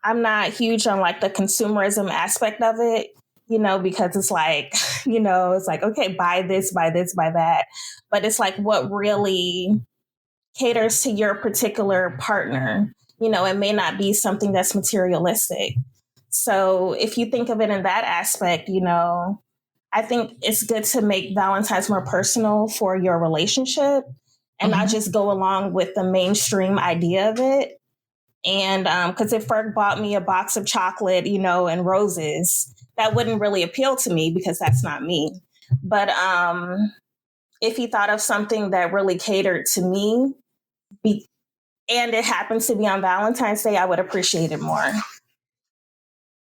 I'm not huge on like the consumerism aspect of it, because it's like, it's like, okay, buy this, buy that. But it's like what really caters to your particular partner. It may not be something that's materialistic. So if you think of it in that aspect, I think it's good to make Valentine's more personal for your relationship and not just go along with the mainstream idea of it. And because if Ferg bought me a box of chocolate, and roses, that wouldn't really appeal to me because that's not me. But if he thought of something that really catered to me, and it happens to be on Valentine's Day, I would appreciate it more.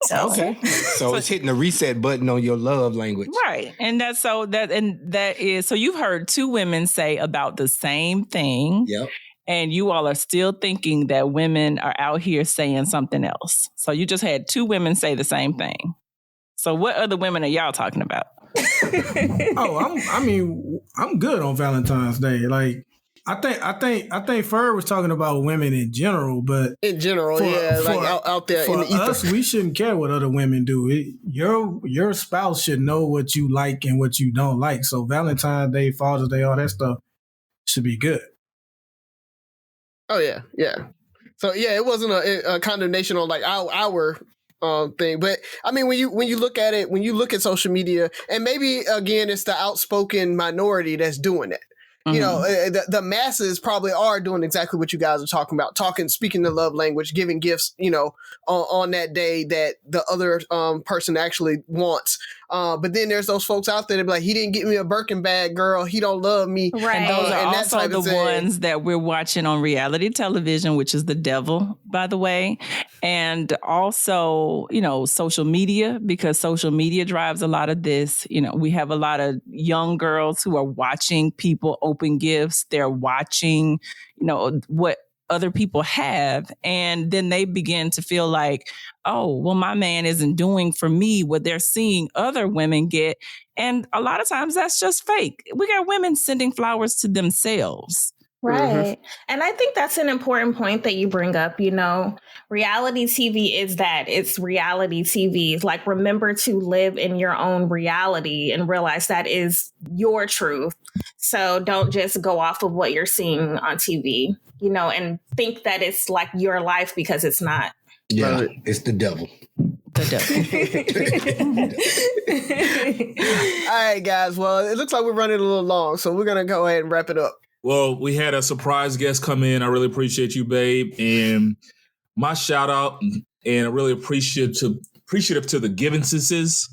So. Okay. So it's hitting the reset button on your love language. Right. And that is so you've heard two women say about the same thing. Yep. And you all are still thinking that women are out here saying something else. So you just had two women say the same thing. So what other women are y'all talking about? I'm good on Valentine's Day. Like, I think Ferg was talking about women in general, but in general, out there for in the ether. us, we shouldn't care what other women do. Your spouse should know what you like and what you don't like. So Valentine's Day, Father's Day, all that stuff should be good. Oh yeah. So yeah, it wasn't a condemnation on like our thing, but I mean when you look at it, when you look at social media, and maybe again it's the outspoken minority that's doing it. You know, the masses probably are doing exactly what you guys are talking about, speaking the love language, giving gifts, you know, on that day that the other person actually wants. But then there's those folks out there that be like, he didn't get me a Birkin bag, girl. He don't love me. Right. And those are also the ones that we're watching on reality television, which is the devil, by the way. And also, you know, social media, because social media drives a lot of this. You know, we have a lot of young girls who are watching people open gifts. They're watching, you know, what other people have. And then they begin to feel like, oh, well, my man isn't doing for me what they're seeing other women get. And a lot of times that's just fake. We got women sending flowers to themselves. Right. And I think that's an important point that you bring up. You know, reality TV is that it's reality TV. It's like, remember to live in your own reality and realize that is your truth. So don't just go off of what you're seeing on TV, you know, and think that it's like your life, because it's not. Yeah, it's the devil. The devil. All right, guys. Well, it looks like we're running a little long, so we're going to go ahead and wrap it up. Well, we had a surprise guest come in. I really appreciate you, babe. And my shout out, and I really appreciative to the Givenses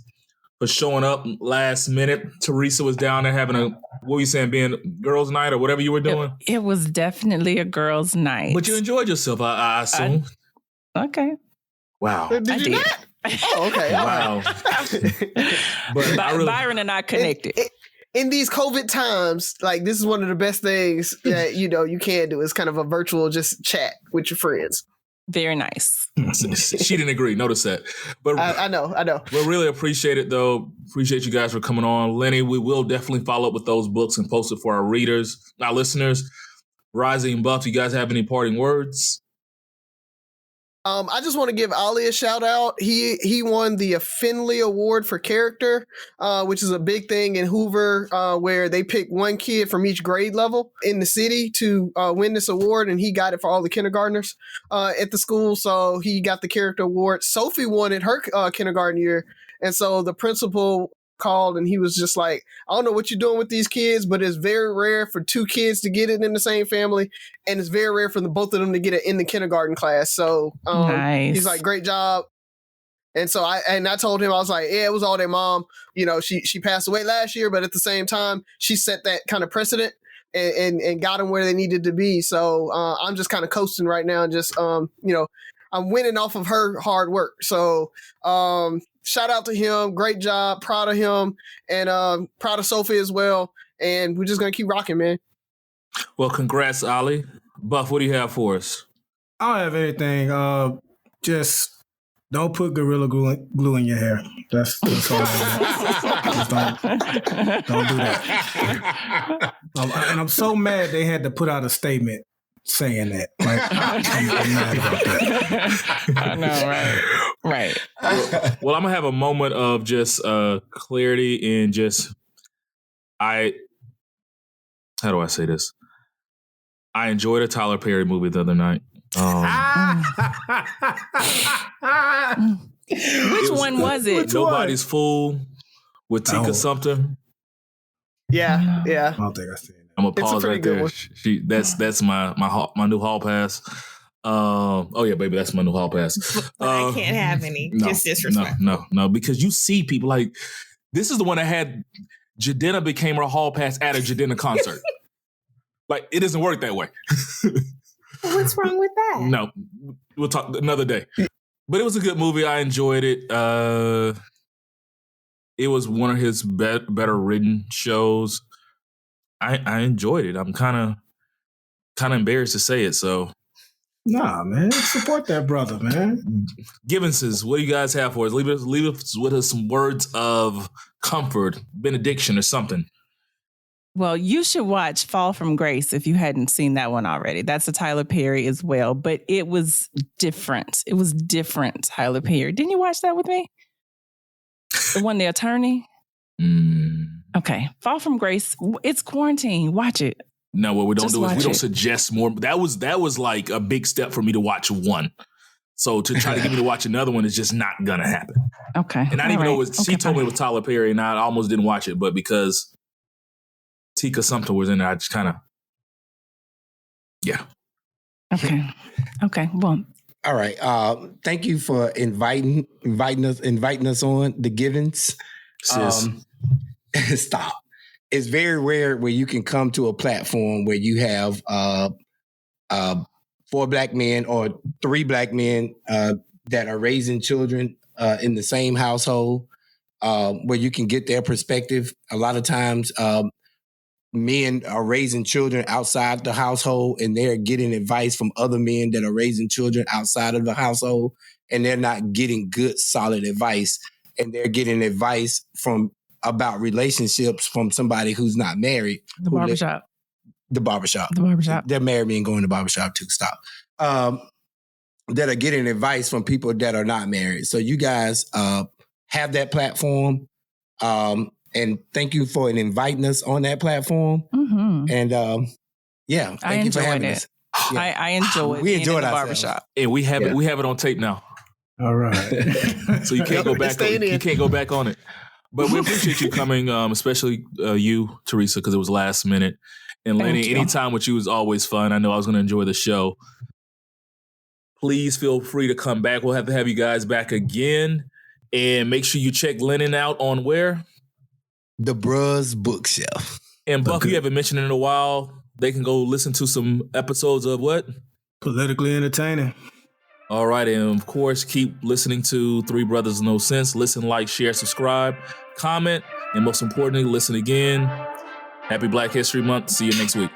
for showing up last minute. Theresa was down there having what were you saying, being girls' night or whatever you were doing? It was definitely a girls' night. But you enjoyed yourself, I assume. Okay. Wow. Did you not? Oh, okay. Wow. But Byron and I connected. In these COVID times, like, this is one of the best things that, you know, you can do. It's kind of a virtual just chat with your friends. Very nice. She didn't agree. Notice that. But I know. We really appreciate it, though. Appreciate you guys for coming on. Lenny, we will definitely follow up with those books and post it for our readers, our listeners. Razi and Buff, you guys have any parting words? I just want to give Ali a shout out. He won the Finley Award for character, which is a big thing in Hoover, where they pick one kid from each grade level in the city to win this award, and he got it for all the kindergartners at the school. So he got the character award. Sophie won it her kindergarten year, and so the principal called and he was just like, I don't know what you're doing with these kids, but it's very rare for two kids to get it in the same family, and it's very rare for both of them to get it in the kindergarten class. So nice. He's like, great job. And so I told him, I was like, yeah, it was all their mom. You know, she passed away last year, but at the same time, she set that kind of precedent and got them where they needed to be. So I'm just kind of coasting right now and just, you know, I'm winning off of her hard work. So shout out to him. Great job. Proud of him. And proud of Sophie as well. And we're just going to keep rocking, man. Well, congrats, Ali. Buff, what do you have for us? I don't have anything. Just don't put Gorilla Glue in your hair. That's all I have. Don't do that. And I'm so mad they had to put out a statement saying that. Like, I'm mad about that. I know, right. Well, I'm gonna have a moment of just clarity and just how do I say this? I enjoyed a Tyler Perry movie the other night. Which one was it? Nobody's Fool with Tika Sumpter. Yeah. I don't think I seen it. I'm gonna pause right there. That's my new hall pass. Oh yeah, baby, that's my new hall pass. But I can't have any. Just disrespect. No, because you see people like this is the one that had Jidenna became her hall pass at a Jidenna concert. Like, it doesn't work that way. What's wrong with that? No, we'll talk another day. But it was a good movie. I enjoyed it. It was one of his better written shows. I enjoyed it. I'm kind of embarrassed to say it. So, nah, man, support that brother, man. Givenses, what do you guys have for us? Leave us with some words of comfort, benediction, or something. Well, you should watch Fall from Grace if you hadn't seen that one already. That's a Tyler Perry as well, but it was different. It was different, Tyler Perry. Didn't you watch that with me? The one, The Attorney? Okay. Fall from Grace. It's quarantine. Watch it. No, what we don't Just do is we watch don't it. suggest more. That was like a big step for me to watch one. So to try to get me to watch another one is just not gonna happen. Okay. And I didn't even know it was, she told me it was Tyler Perry, and I almost didn't watch it, but because Tika something was in there, I just kind of, yeah. Okay. Well, all right. Thank you for inviting us on the Givens. Stop. It's very rare where you can come to a platform where you have 4 black men or 3 black men that are raising children in the same household, where you can get their perspective. A lot of times, men are raising children outside the household, and they're getting advice from other men that are raising children outside of the household, and they're not getting good, solid advice. And they're getting advice about relationships from somebody who's not married. The barbershop. They're married men going to barbershop too. Stop. That are getting advice from people that are not married. So you guys have that platform. And thank you for inviting us on that platform. Mm-hmm. And thank you for having us. Yeah. I enjoyed we enjoyed the ourselves. barbershop. And we have it on tape now. All right. So you can't go back. You can't go back on it. But we appreciate you coming, especially you, Theresa, because it was last minute. And Lenny, anytime with you is always fun. I know I was going to enjoy the show. Please feel free to come back. We'll have to have you guys back again. And make sure you check Lennon out on where? The Bruh's Bookshelf. And Buck, you haven't mentioned it in a while. They can go listen to some episodes of what? Politically Entertaining. All right. And of course, keep listening to Three Brothers No Sense. Listen, like, share, subscribe, comment, and most importantly, listen again. Happy Black History Month. See you next week.